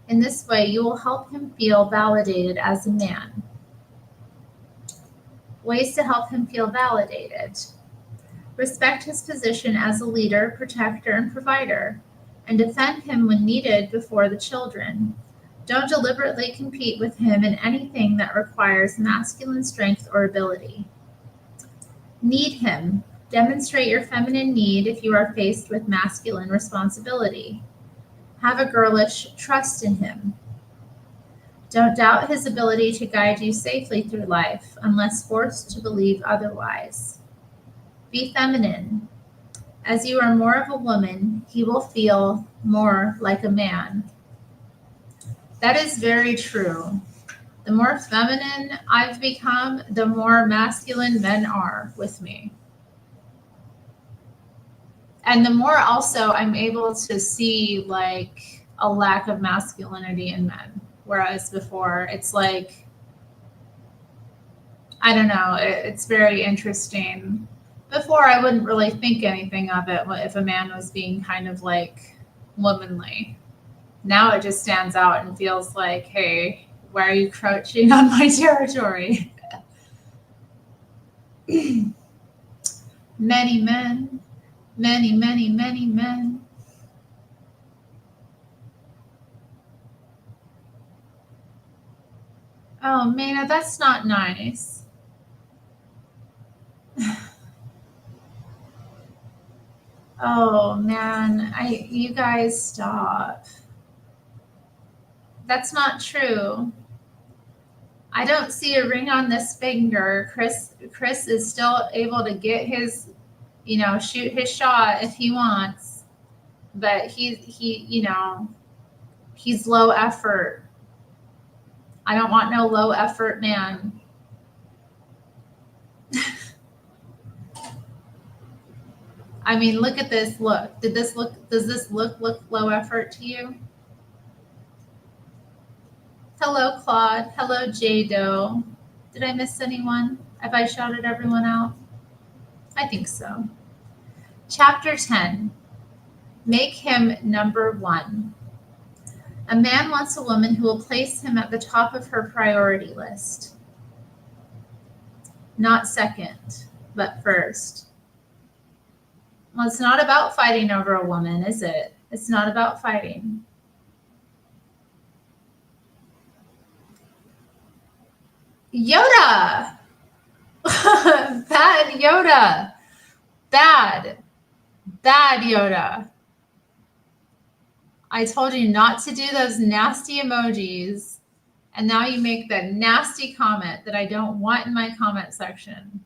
In this way, you will help him feel validated as a man. Ways to help him feel validated. Respect his position as a leader, protector, and provider, and defend him when needed before the children. Don't deliberately compete with him in anything that requires masculine strength or ability. Need him. Demonstrate your feminine need if you are faced with masculine responsibility. Have a girlish trust in him. Don't doubt his ability to guide you safely through life unless forced to believe otherwise. Be feminine. As you are more of a woman, he will feel more like a man. That is very true. The more feminine I've become, the more masculine men are with me. And the more also I'm able to see like a lack of masculinity in men. Whereas before it's like, I don't know, it's very interesting. Before, I wouldn't really think anything of it if a man was being kind of like womanly. Now it just stands out and feels like, hey, why are you crouching on my territory? Many men, many men. Oh, Maina, that's not nice. Oh man, you guys stop. That's not true. I don't see a ring on this finger. Chris is still able to get his, shoot his shot if he wants, but he's low effort. I don't want no low effort man. I mean, look at this. Look. Does this look low effort to you? Hello, Claude. Hello, Jado. Did I miss anyone? Have I shouted everyone out? I think so. Chapter 10. Make him number one. A man wants a woman who will place him at the top of her priority list. Not second, but first. Well, it's not about fighting over a woman, is it? It's not about fighting. Yoda! Bad Yoda! Bad Yoda. I told you not to do those nasty emojis, and now you make that nasty comment that I don't want in my comment section.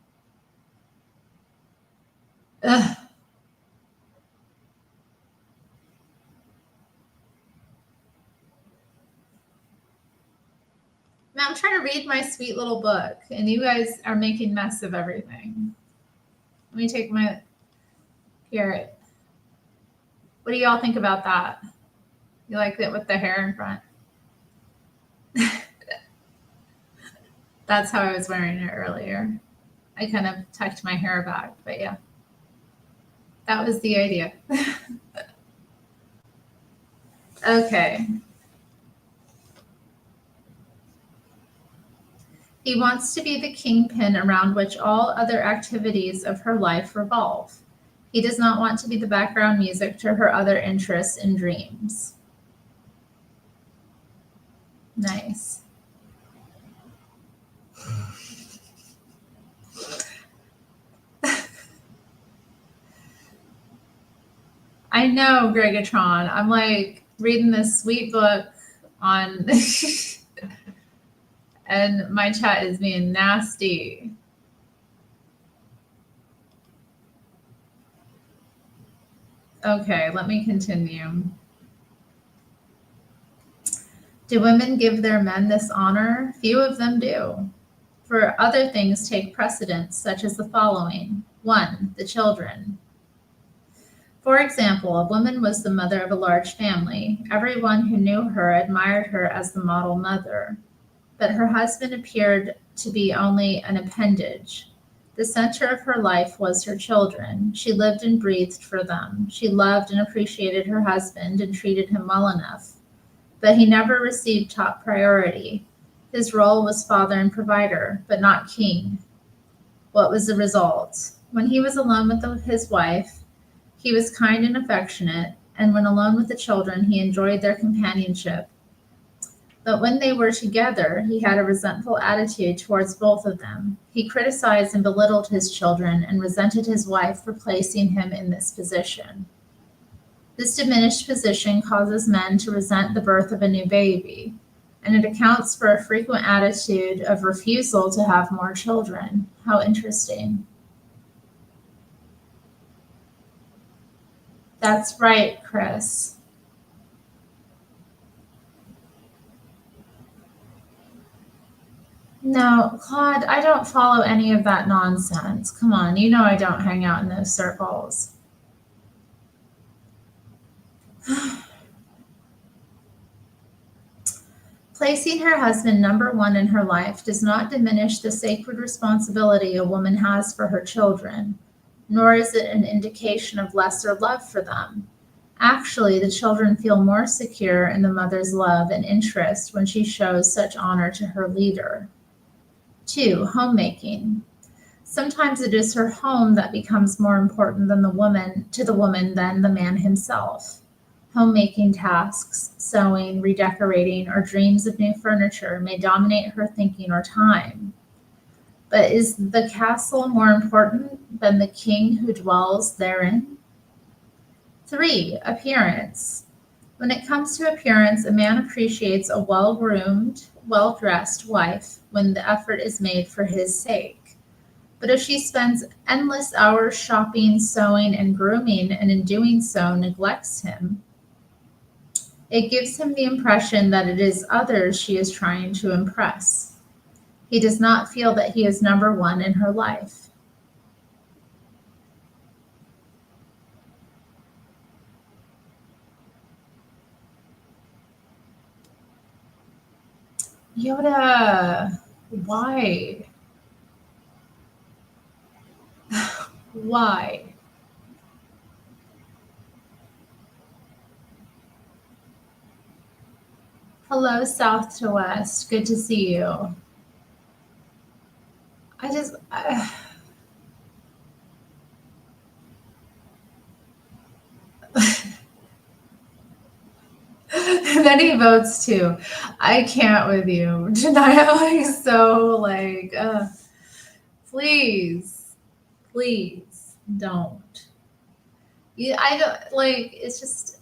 Ugh. Man, I'm trying to read my sweet little book, and you guys are making mess of everything. Let me take my... Here. What do y'all think about that? You like it with the hair in front? That's how I was wearing it earlier. I kind of tucked my hair back, but yeah. That was the idea. Okay. He wants to be the kingpin around which all other activities of her life revolve. He does not want to be the background music to her other interests and dreams. Nice. I know, Gregatron. I'm like reading this sweet book on and my chat is being nasty. Okay, let me continue. Do women give their men this honor? Few of them do. For other things take precedence, such as the following. 1. The children. For example, a woman was the mother of a large family. Everyone who knew her admired her as the model mother. But her husband appeared to be only an appendage. The center of her life was her children. She lived and breathed for them. She loved and appreciated her husband and treated him well enough. But he never received top priority. His role was father and provider, but not king. What was the result? When he was alone with his wife, he was kind and affectionate, and when alone with the children, he enjoyed their companionship. But when they were together, he had a resentful attitude towards both of them. He criticized and belittled his children and resented his wife for placing him in this position. This diminished position causes men to resent the birth of a new baby, and it accounts for a frequent attitude of refusal to have more children. How interesting. That's right, Chris. No, Claude, I don't follow any of that nonsense. Come on, you know I don't hang out in those circles. Placing her husband number one in her life does not diminish the sacred responsibility a woman has for her children. nor is it an indication of lesser love for them. Actually, the children feel more secure in the mother's love and interest when she shows such honor to her leader. 2. Homemaking. Sometimes it is her home that becomes more important than the woman than the man himself. Homemaking tasks, sewing, redecorating, or dreams of new furniture may dominate her thinking or time. But is the castle more important than the king who dwells therein? 3. Appearance. When it comes to appearance, a man appreciates a well-groomed, well-dressed wife when the effort is made for his sake. But if she spends endless hours shopping, sewing, and grooming, and in doing so neglects him, it gives him the impression that it is others she is trying to impress. He does not feel that he is number one in her life. Yoda, why? Why? Hello, South to West. Good to see you. I just. Then he votes too. I can't with you. Janaya, please, please don't. I don't like. It's just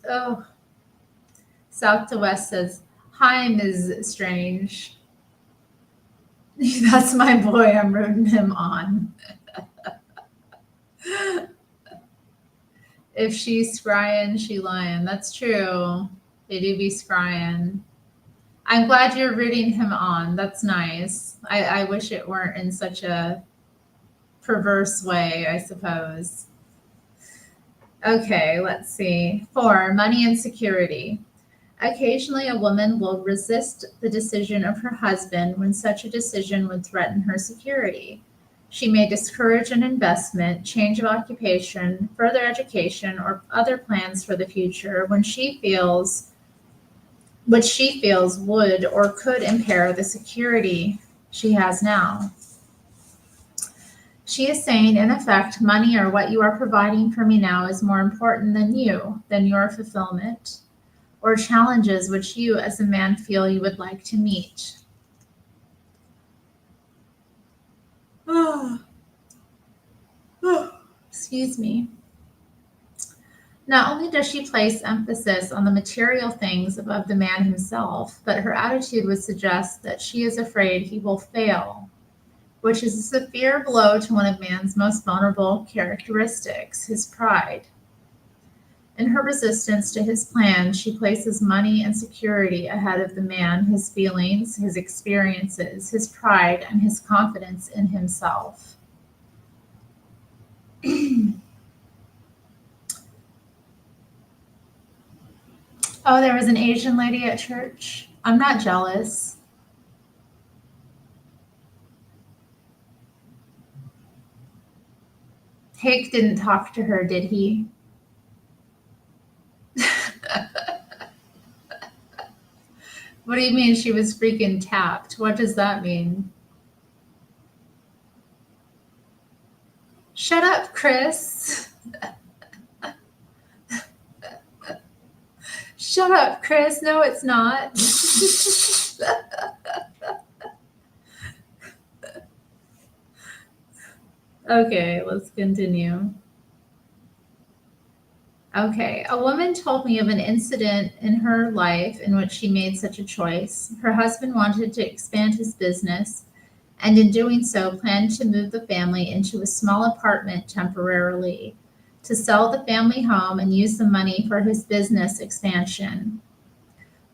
South to West says hi, Ms. Strange. That's my boy. I'm rooting him on. If she's scrying, she lying. That's true. They do be scrying. I'm glad you're rooting him on. That's nice. I wish it weren't in such a perverse way, I suppose. Okay, let's see. 4. Money and security. Occasionally, a woman will resist the decision of her husband when such a decision would threaten her security. She may discourage an investment, change of occupation, further education, or other plans for the future when which she feels would or could impair the security she has now. She is saying, in effect, money or what you are providing for me now is more important than your fulfillment, or challenges which you as a man feel you would like to meet. Excuse me. Not only does she place emphasis on the material things above the man himself, but her attitude would suggest that she is afraid he will fail, which is a severe blow to one of man's most vulnerable characteristics, his pride. In her resistance to his plan, she places money and security ahead of the man, his feelings, his experiences, his pride, and his confidence in himself. Oh, there was an Asian lady at church. I'm not jealous. Hake didn't talk to her, did he? What do you mean she was freaking tapped? What does that mean? Shut up, Chris. Shut up, Chris. No, it's not. Okay, let's continue. Okay, a woman told me of an incident in her life in which she made such a choice. Her husband wanted to expand his business, and in doing so, planned to move the family into a small apartment temporarily, to sell the family home and use the money for his business expansion.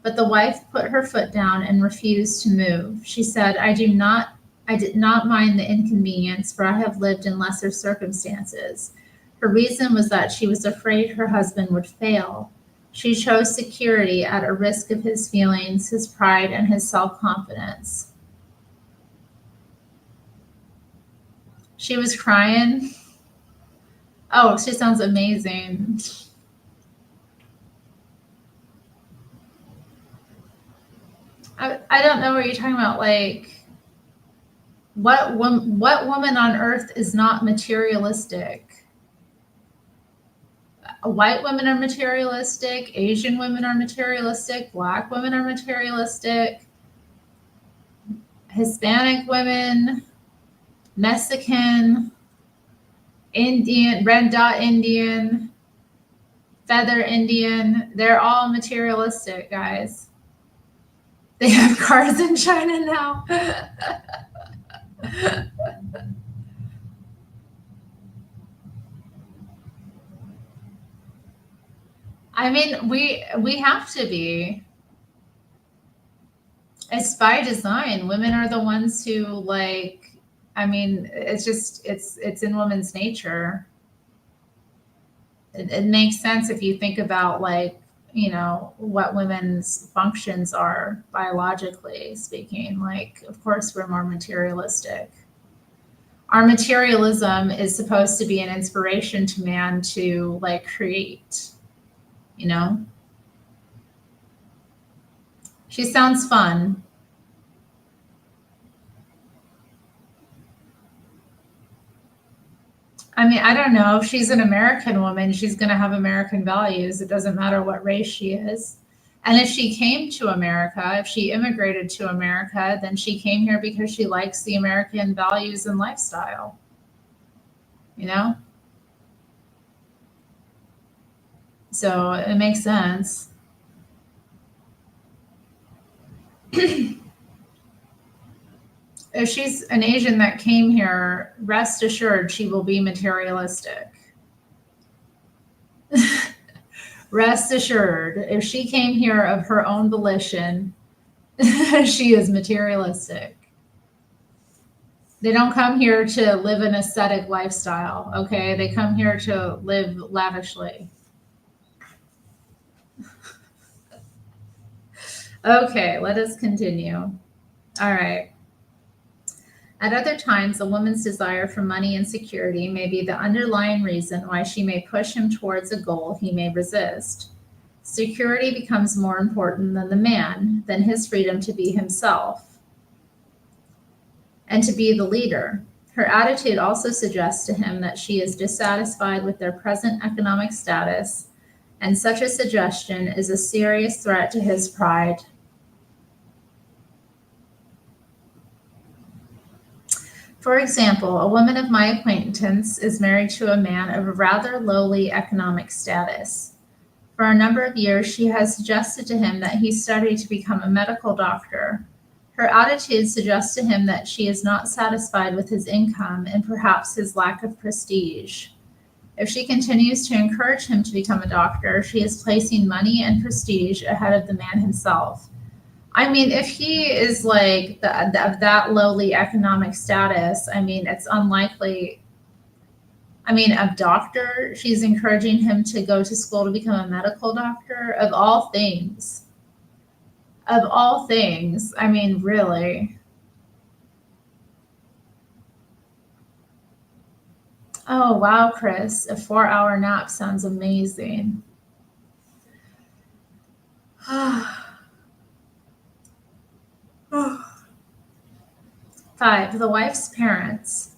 But the wife put her foot down and refused to move. She said, I did not mind the inconvenience, for I have lived in lesser circumstances. Her reason was that she was afraid her husband would fail. She chose security at a risk of his feelings, his pride, and his self-confidence. She was crying. Oh, she sounds amazing. I don't know what you're talking about. Like, what woman on earth is not materialistic? White women are materialistic. Asian women are materialistic. Black women are materialistic. Hispanic women, Mexican, Indian, red dot Indian, feather Indian. They're all materialistic, guys. They have cars in China now. I mean, we have to be. It's by design. Women are the ones who like. I mean, it's just it's in women's nature. It makes sense if you think about like what women's functions are biologically speaking. Like, of course, we're more materialistic. Our materialism is supposed to be an inspiration to man to like create. You know, she sounds fun. I mean, I don't know. If she's an American woman, she's going to have American values. It doesn't matter what race she is. And if she came to America, if she immigrated to America, then she came here because she likes the American values and lifestyle. You know? So it makes sense. If she's an Asian that came here, rest assured she will be materialistic. Rest assured, if she came here of her own volition, she is materialistic. They don't come here to live an aesthetic lifestyle, okay? They come here to live lavishly. Okay, let us continue. All right. At other times, a woman's desire for money and security may be the underlying reason why she may push him towards a goal he may resist. Security becomes more important than the man, than his freedom to be himself and to be the leader. Her attitude also suggests to him that she is dissatisfied with their present economic status, and such a suggestion is a serious threat to his pride. For example, a woman of my acquaintance is married to a man of a rather lowly economic status. For a number of years, she has suggested to him that he study to become a medical doctor. Her attitude suggests to him that she is not satisfied with his income and perhaps his lack of prestige. If she continues to encourage him to become a doctor, she is placing money and prestige ahead of the man himself. I mean, if he is like of that lowly economic status, I mean, it's unlikely. I mean, a doctor, she's encouraging him to go to school to become a medical doctor, of all things. Of all things. I mean, really. Oh, wow, Chris. A 4-hour nap sounds amazing. 5, the wife's parents.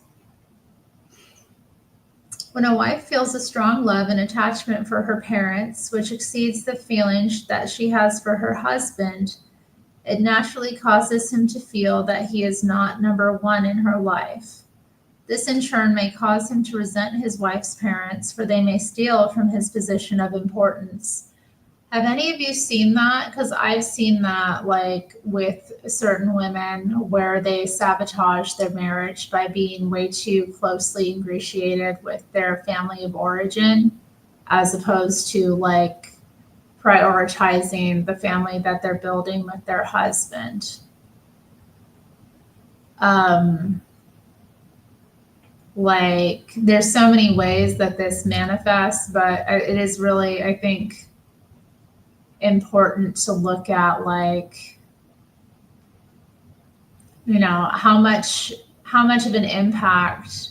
When a wife feels a strong love and attachment for her parents, which exceeds the feelings that she has for her husband, it naturally causes him to feel that he is not number one in her life. This in turn may cause him to resent his wife's parents, for they may steal from his position of importance. Have any of you seen that? Because I've seen that like with certain women where they sabotage their marriage by being way too closely ingratiated with their family of origin, as opposed to like prioritizing the family that they're building with their husband. Like there's so many ways that this manifests, but it is really, I think, important to look at like how much of an impact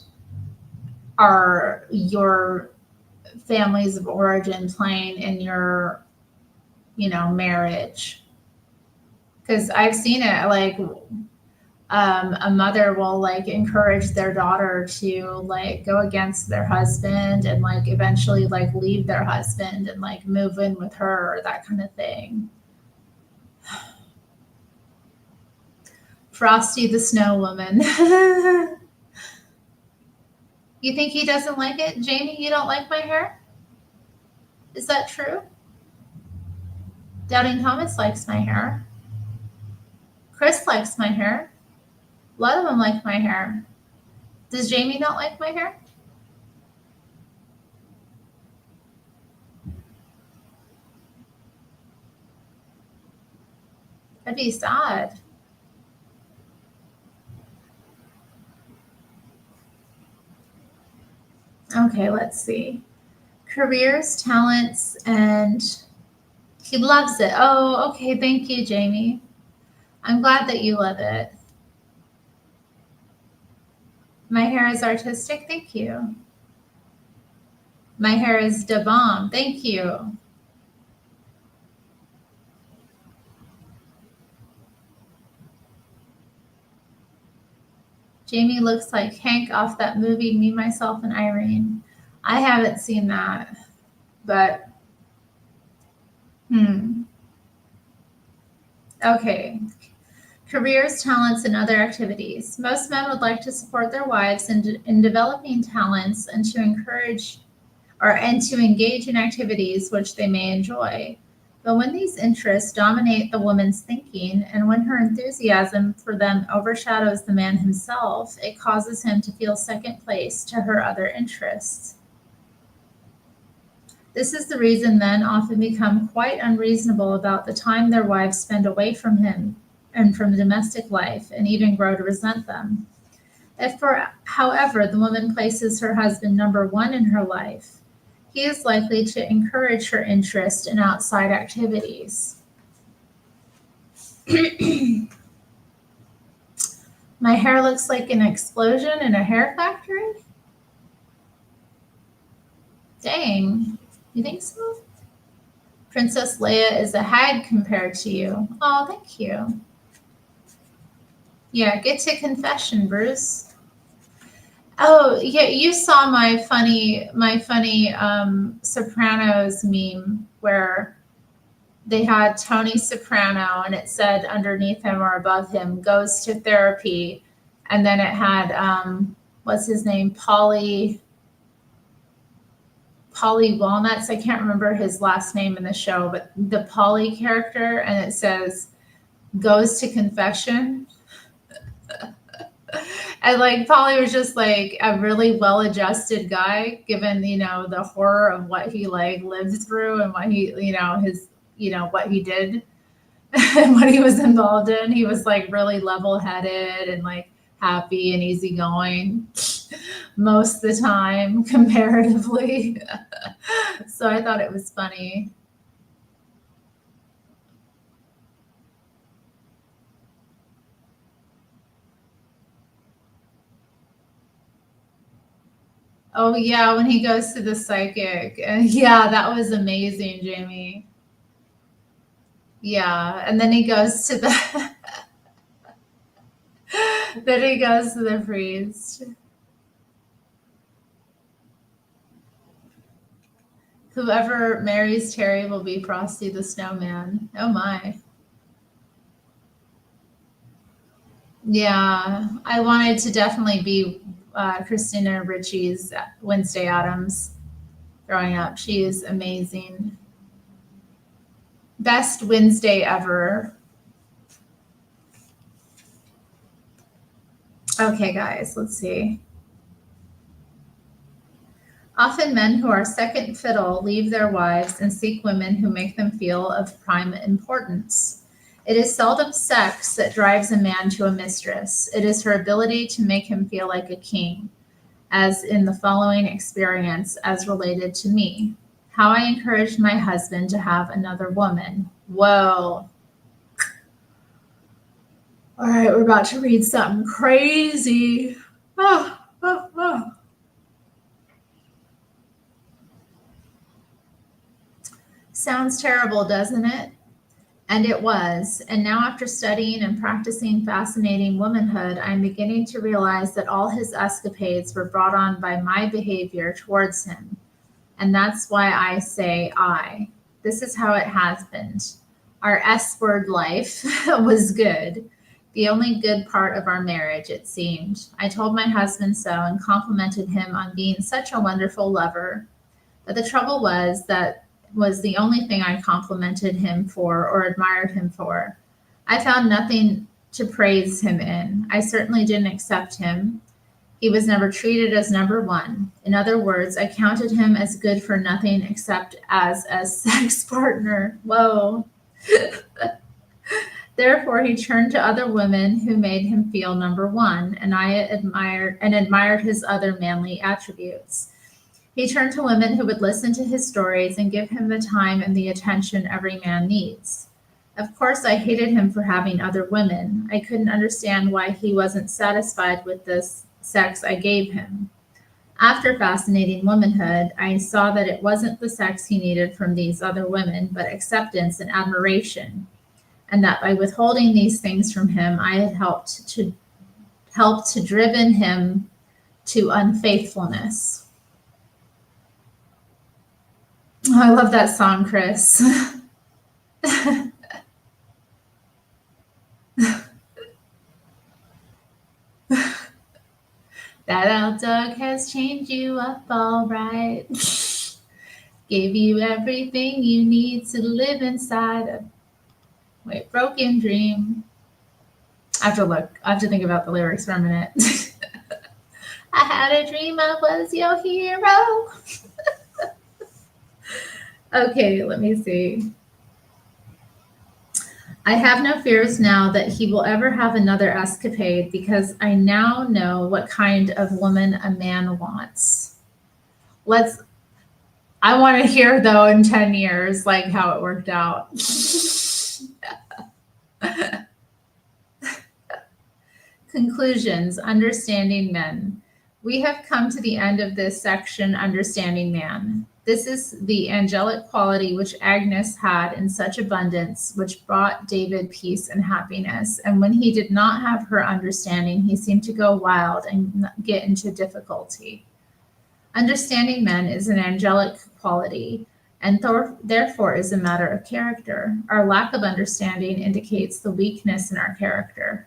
are your families of origin playing in your, marriage. Because I've seen it, like, a mother will like encourage their daughter to like go against their husband and like eventually like leave their husband and like move in with her or that kind of thing. Frosty the Snow Woman. You think he doesn't like it? Jamie, you don't like my hair? Is that true? Doubting Thomas likes my hair. Chris likes my hair. A lot of them like my hair. Does Jamie not like my hair? That'd be sad. Okay, let's see. Careers, talents, and he loves it. Oh, okay. Thank you, Jamie. I'm glad that you love it. My hair is artistic. Thank you. My hair is da bomb. Thank you. Jamie looks like Hank off that movie, Me, Myself, and Irene. I haven't seen that, but Okay. Careers, talents, and other activities. Most men would like to support their wives in developing talents and to engage in activities which they may enjoy. But when these interests dominate the woman's thinking, and when her enthusiasm for them overshadows the man himself, it causes him to feel second place to her other interests. This is the reason men often become quite unreasonable about the time their wives spend away from him and from domestic life, and even grow to resent them. However, the woman places her husband number one in her life, he is likely to encourage her interest in outside activities. My hair looks like an explosion in a hair factory? Dang, you think so? Princess Leia is a hag compared to you. Oh, thank you. Yeah, get to confession, Bruce. Oh, yeah, you saw my funny Sopranos meme where they had Tony Soprano and it said underneath him or above him, goes to therapy. And then it had, what's his name? Polly Walnuts. I can't remember his last name in the show, but the Polly character, and it says, goes to confession. And like Polly was just like a really well-adjusted guy, given the horror of what he like lived through and what he his what he did and what he was involved in. He was like really level-headed and like happy and easygoing most of the time, comparatively. So I thought it was funny. Oh yeah, when he goes to the psychic. Yeah, that was amazing, Jamie. Yeah, and then he goes to the then he goes to the priest. Whoever marries Terri will be Frosty the Snowman. Oh my. Yeah, I wanted to definitely be Christina Ricci's Wednesday Addams growing up. She is amazing. Best Wednesday ever. Okay, guys, let's see. Often men who are second fiddle leave their wives and seek women who make them feel of prime importance. It is seldom sex that drives a man to a mistress. It is her ability to make him feel like a king, as in the following experience as related to me. How I encouraged my husband to have another woman. Whoa. All right, we're about to read something crazy. Oh. Sounds terrible, doesn't it? And it was. And now, after studying and practicing fascinating womanhood, I'm beginning to realize that all his escapades were brought on by my behavior towards him. And that's why I say I. This is how it has been. Our S word life was good. The only good part of our marriage, it seemed. I told my husband so and complimented him on being such a wonderful lover. But the trouble was that was the only thing I complimented him for or admired him for. I found nothing to praise him in. I certainly didn't accept him. He was never treated as number one. In other words, I counted him as good for nothing except as a sex partner. Whoa. Therefore, he turned to other women who made him feel number one, and I admired his other manly attributes. He turned to women who would listen to his stories and give him the time and the attention every man needs. Of course, I hated him for having other women. I couldn't understand why he wasn't satisfied with this sex I gave him. After fascinating womanhood, I saw that it wasn't the sex he needed from these other women, but acceptance and admiration, and that by withholding these things from him, I had helped to driven him to unfaithfulness. Oh, I love that song, Chris. That old dog has chained you up all right. Gave you everything you need to live inside a broken dream. I have to think about the lyrics for a minute. I had a dream I was your hero. Okay, let me see. I have no fears now that he will ever have another escapade because I now know what kind of woman a man wants. I want to hear though in 10 years, like how it worked out. Conclusions, understanding men. We have come to the end of this section, understanding man. This is the angelic quality which Agnes had in such abundance, which brought David peace and happiness. And when he did not have her understanding, he seemed to go wild and get into difficulty. Understanding men is an angelic quality, and therefore is a matter of character. Our lack of understanding indicates the weakness in our character.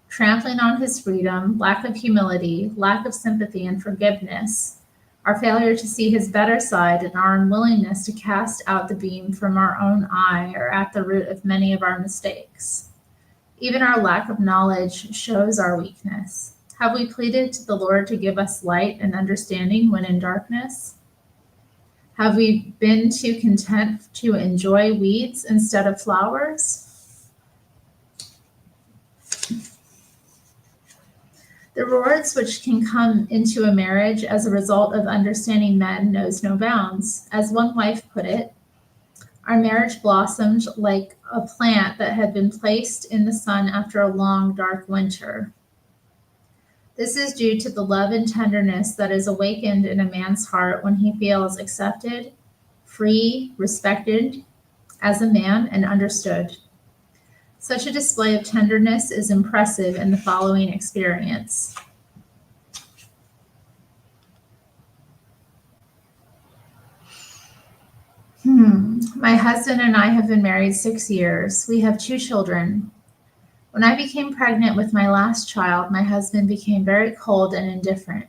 Trampling on his freedom, lack of humility, lack of sympathy and forgiveness, our failure to see his better side, and our unwillingness to cast out the beam from our own eye are at the root of many of our mistakes. Even our lack of knowledge shows our weakness. Have we pleaded to the Lord to give us light and understanding when in darkness? Have we been too content to enjoy weeds instead of flowers? The rewards which can come into a marriage as a result of understanding men knows no bounds. As one wife put it, our marriage blossomed like a plant that had been placed in the sun after a long, dark winter. This is due to the love and tenderness that is awakened in a man's heart when he feels accepted, free, respected as a man, and understood. Such a display of tenderness is impressive in the following experience. My husband and I have been married 6 years. We have 2 children. When I became pregnant with my last child, my husband became very cold and indifferent.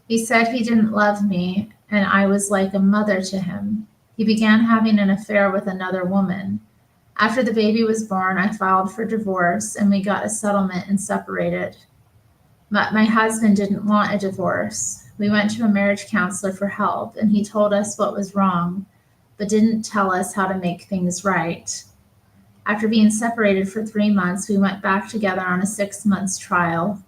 He said he didn't love me, and I was like a mother to him. He began having an affair with another woman. After the baby was born, I filed for divorce, and we got a settlement and separated. But my husband didn't want a divorce. We went to a marriage counselor for help, and he told us what was wrong, but didn't tell us how to make things right. After being separated for 3 months, we went back together on a 6-month trial.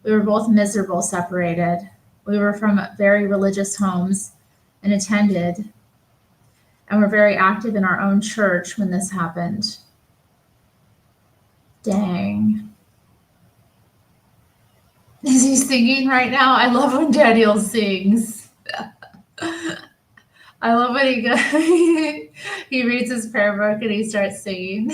We were both miserable separated. We were from very religious homes and attended, and were very active in our own church when this happened. Dang. Is he singing right now? I love when Daniel sings. I love when he reads his prayer book and he starts singing.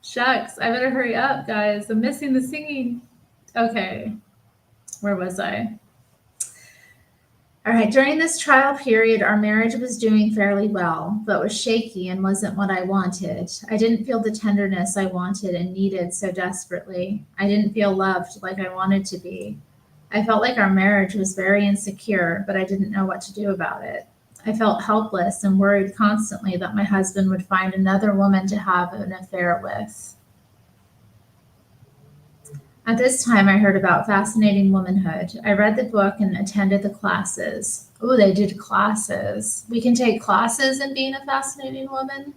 Shucks, I better hurry up, guys. I'm missing the singing. Okay, where was I? All right, during this trial period, our marriage was doing fairly well, but was shaky and wasn't what I wanted. I didn't feel the tenderness I wanted and needed so desperately. I didn't feel loved like I wanted to be. I felt like our marriage was very insecure, but I didn't know what to do about it. I felt helpless and worried constantly that my husband would find another woman to have an affair with. At this time, I heard about Fascinating Womanhood. I read the book and attended the classes. Oh, they did classes. We can take classes in being a fascinating woman?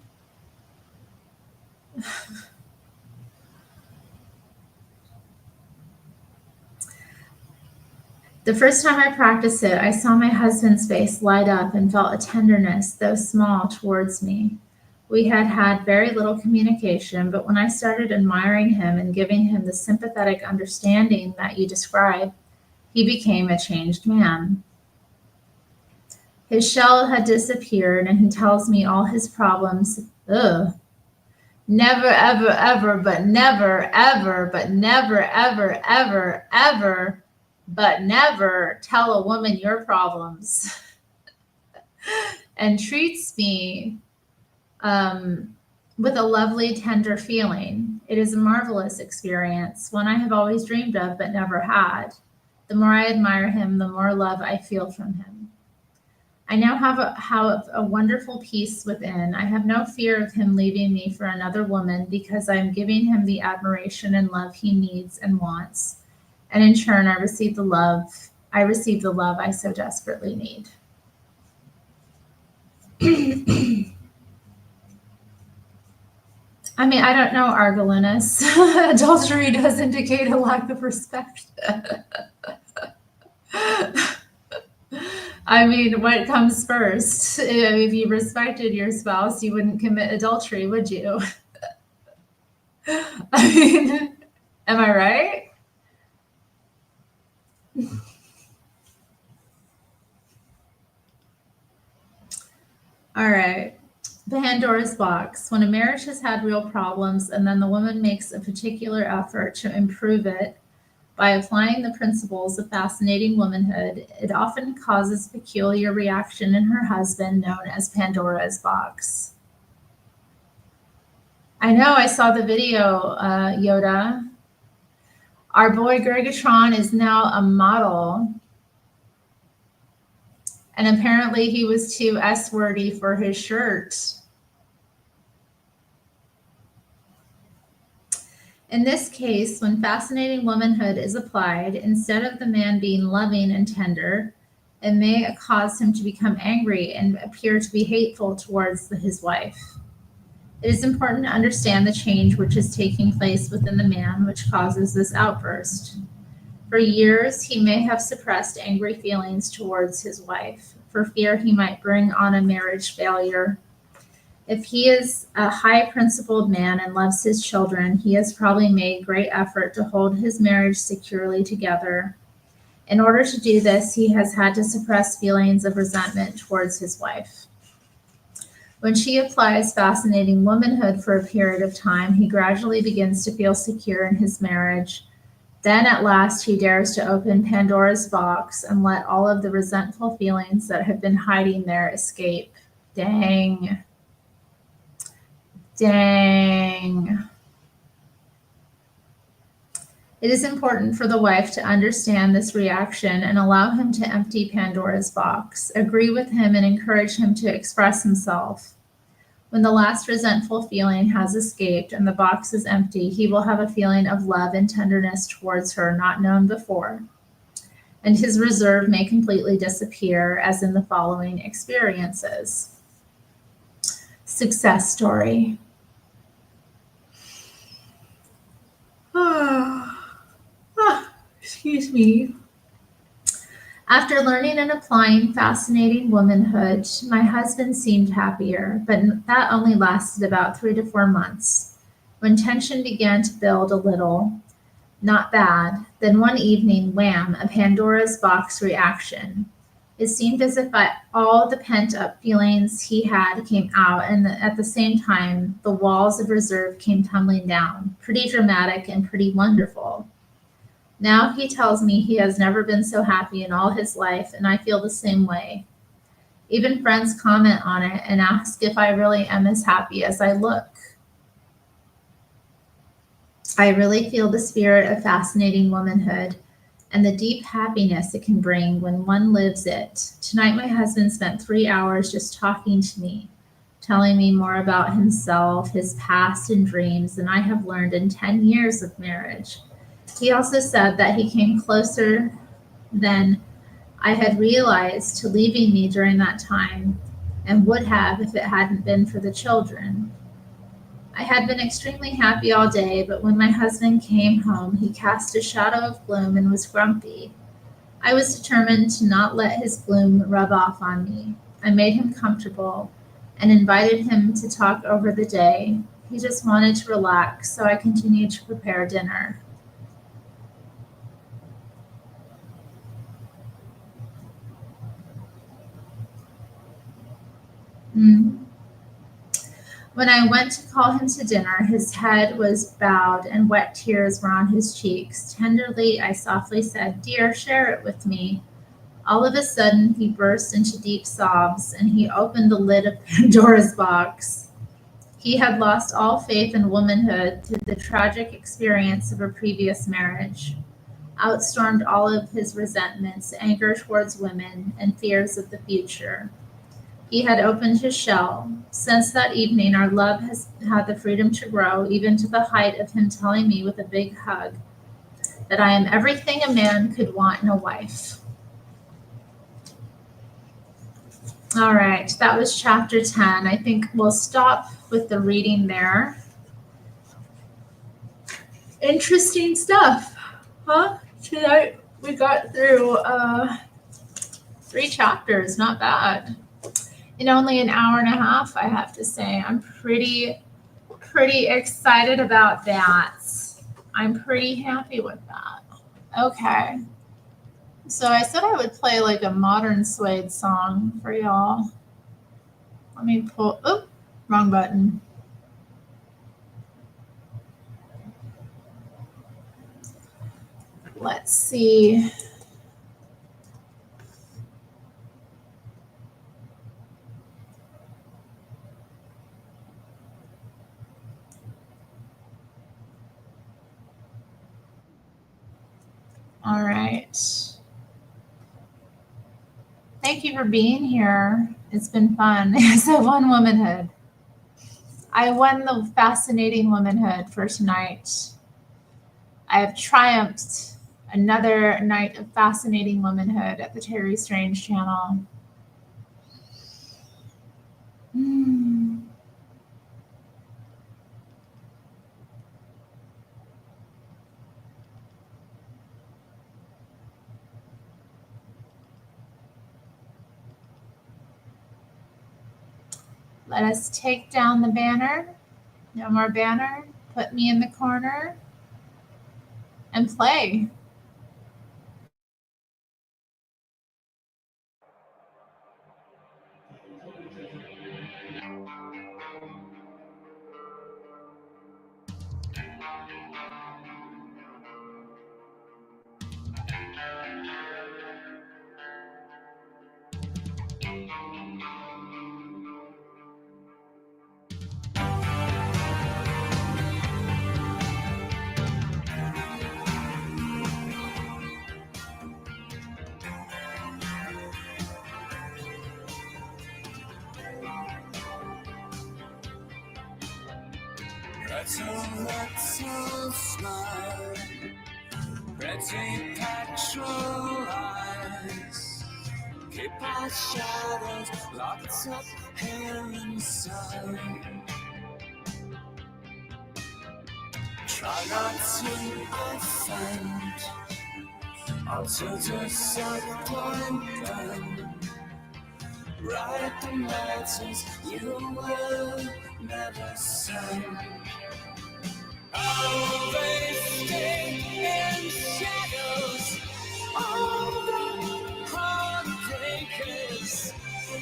The first time I practiced it, I saw my husband's face light up and felt a tenderness, though small, towards me. We had had very little communication, but when I started admiring him and giving him the sympathetic understanding that you describe, he became a changed man. His shell had disappeared, and he tells me all his problems. Ugh. Never, ever, ever, but never, ever, but never, ever, ever, ever, but never tell a woman your problems. And treats me with a lovely, tender feeling. It is a marvelous experience, one I have always dreamed of but never had. The more I admire him, the more love I feel from him. I now have a wonderful peace within. I have no fear of him leaving me for another woman because I am giving him the admiration and love he needs and wants. And in turn, I receive the love I so desperately need. I mean, I don't know, Argolinus. Adultery does indicate a lack of respect. I mean, what comes first? If you respected your spouse, you wouldn't commit adultery, would you? I mean, am I right? All right. Pandora's box. When a marriage has had real problems and then the woman makes a particular effort to improve it by applying the principles of fascinating womanhood, it often causes a peculiar reaction in her husband known as Pandora's box. I know, I saw the video, Yoda. Our boy Gergatron is now a model. And apparently he was too S-wordy for his shirt. In this case, when fascinating womanhood is applied, instead of the man being loving and tender, it may cause him to become angry and appear to be hateful towards his wife. It is important to understand the change which is taking place within the man which causes this outburst. For years, he may have suppressed angry feelings towards his wife, for fear he might bring on a marriage failure. If he is a high-principled man and loves his children, he has probably made great effort to hold his marriage securely together. In order to do this, he has had to suppress feelings of resentment towards his wife. When she applies fascinating womanhood for a period of time, he gradually begins to feel secure in his marriage. Then at last he dares to open Pandora's box and let all of the resentful feelings that have been hiding there escape. Dang. Dang. It is important for the wife to understand this reaction and allow him to empty Pandora's box. Agree with him and encourage him to express himself. When the last resentful feeling has escaped and the box is empty, he will have a feeling of love and tenderness towards her not known before. And his reserve may completely disappear, as in the following experiences. Success story. Excuse me. After learning and applying fascinating womanhood, my husband seemed happier, but that only lasted about 3 to 4 months. When tension began to build a little, not bad, then one evening, wham, a Pandora's box reaction. It seemed as if all the pent up feelings he had came out, and at the same time, the walls of reserve came tumbling down. Pretty dramatic and pretty wonderful. Now he tells me he has never been so happy in all his life, and I feel the same way. Even friends comment on it and ask if I really am as happy as I look. I really feel the spirit of fascinating womanhood and the deep happiness it can bring when one lives it. Tonight, my husband spent 3 hours just talking to me, telling me more about himself, his past, and dreams than I have learned in 10 years of marriage. He also said that he came closer than I had realized to leaving me during that time and would have if it hadn't been for the children. I had been extremely happy all day, but when my husband came home, he cast a shadow of gloom and was grumpy. I was determined to not let his gloom rub off on me. I made him comfortable and invited him to talk over the day. He just wanted to relax, so I continued to prepare dinner. Mm. When I went to call him to dinner, his head was bowed and wet tears were on his cheeks. Tenderly, I softly said, "Dear, share it with me." All of a sudden, he burst into deep sobs and he opened the lid of Pandora's box. He had lost all faith in womanhood through the tragic experience of a previous marriage, outstormed all of his resentments, anger towards women, and fears of the future. He had opened his shell. Since that evening, our love has had the freedom to grow, even to the height of him telling me with a big hug that I am everything a man could want in a wife. All right, that was chapter 10. I think we'll stop with the reading there. Interesting stuff, huh? Tonight we got through 3 chapters, not bad. In only an hour and a half, I have to say. I'm pretty excited about that. I'm pretty happy with that. Okay. So I said I would play like a modern Suede song for y'all. Let me pull, oh, wrong button. Let's see. All right. Thank you for being here. It's been fun. So won womanhood. I won the fascinating womanhood for tonight. I have triumphed another night of fascinating womanhood at the Terri Strange channel. Let us take down the banner. No more banner. Put me in the corner and play. Pretty smile, pretty petrol eyes, keep our shadows locked up here inside. Try not to offend, or to disappoint them. Write the letters you will never sung. Oh, they stay in shadows, all the heartbreakers.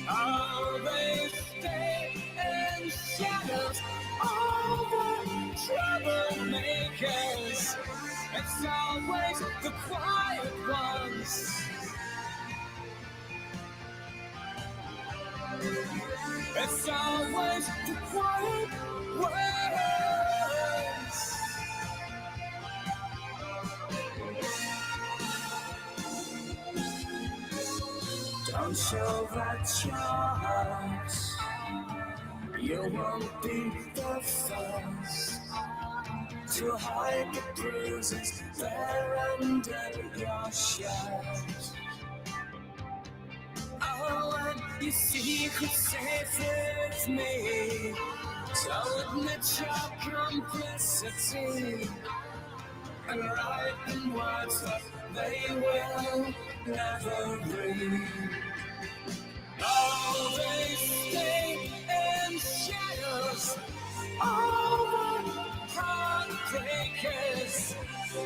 Oh, they stay in shadows, all the troublemakers. It's always the quiet ones. It's always the quiet ones. Don't show that your heart. You won't be the first to hide the bruises there under your shirt. Oh, and your secret's safe with me. So admit your complicity and write in words that they will never read. Oh, they stay in shadows, all the heartbreakers.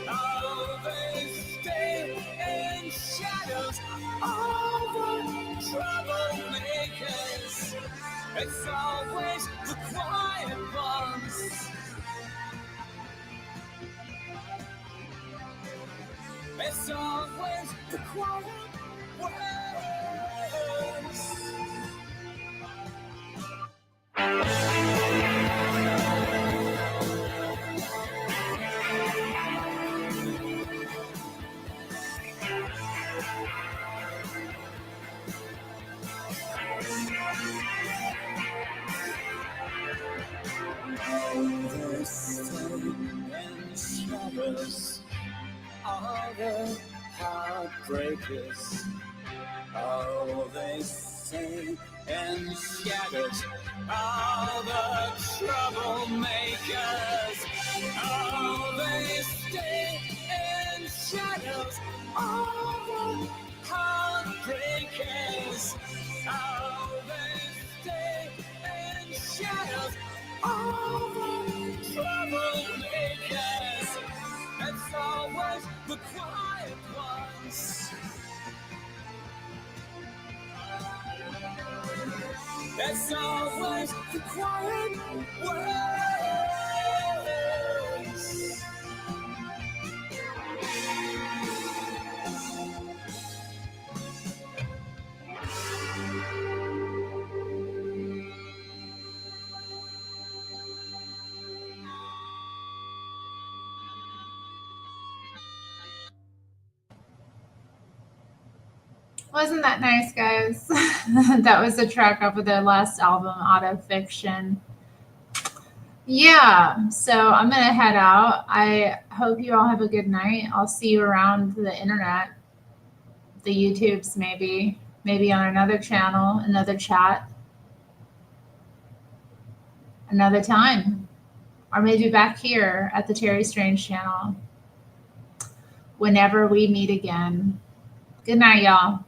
Oh, they stay in shadows, all the troublemakers. It's always the quiet ones. It's always the quiet ones. They stay in shadows, all the heartbreakers. Oh, they stay in shadows, all the troublemakers. Oh, they stay in shadows, all the heartbreakers. Oh, they stay in shadows, all the troublemakers. It's always the quiet ones. It's always the quiet ones. Wasn't that nice, guys? That was a track off of their last album, Auto Fiction. Yeah, so I'm going to head out. I hope you all have a good night. I'll see you around the internet, the YouTubes maybe on another channel, another chat, another time, or maybe back here at the Terri Strange channel whenever we meet again. Good night, y'all.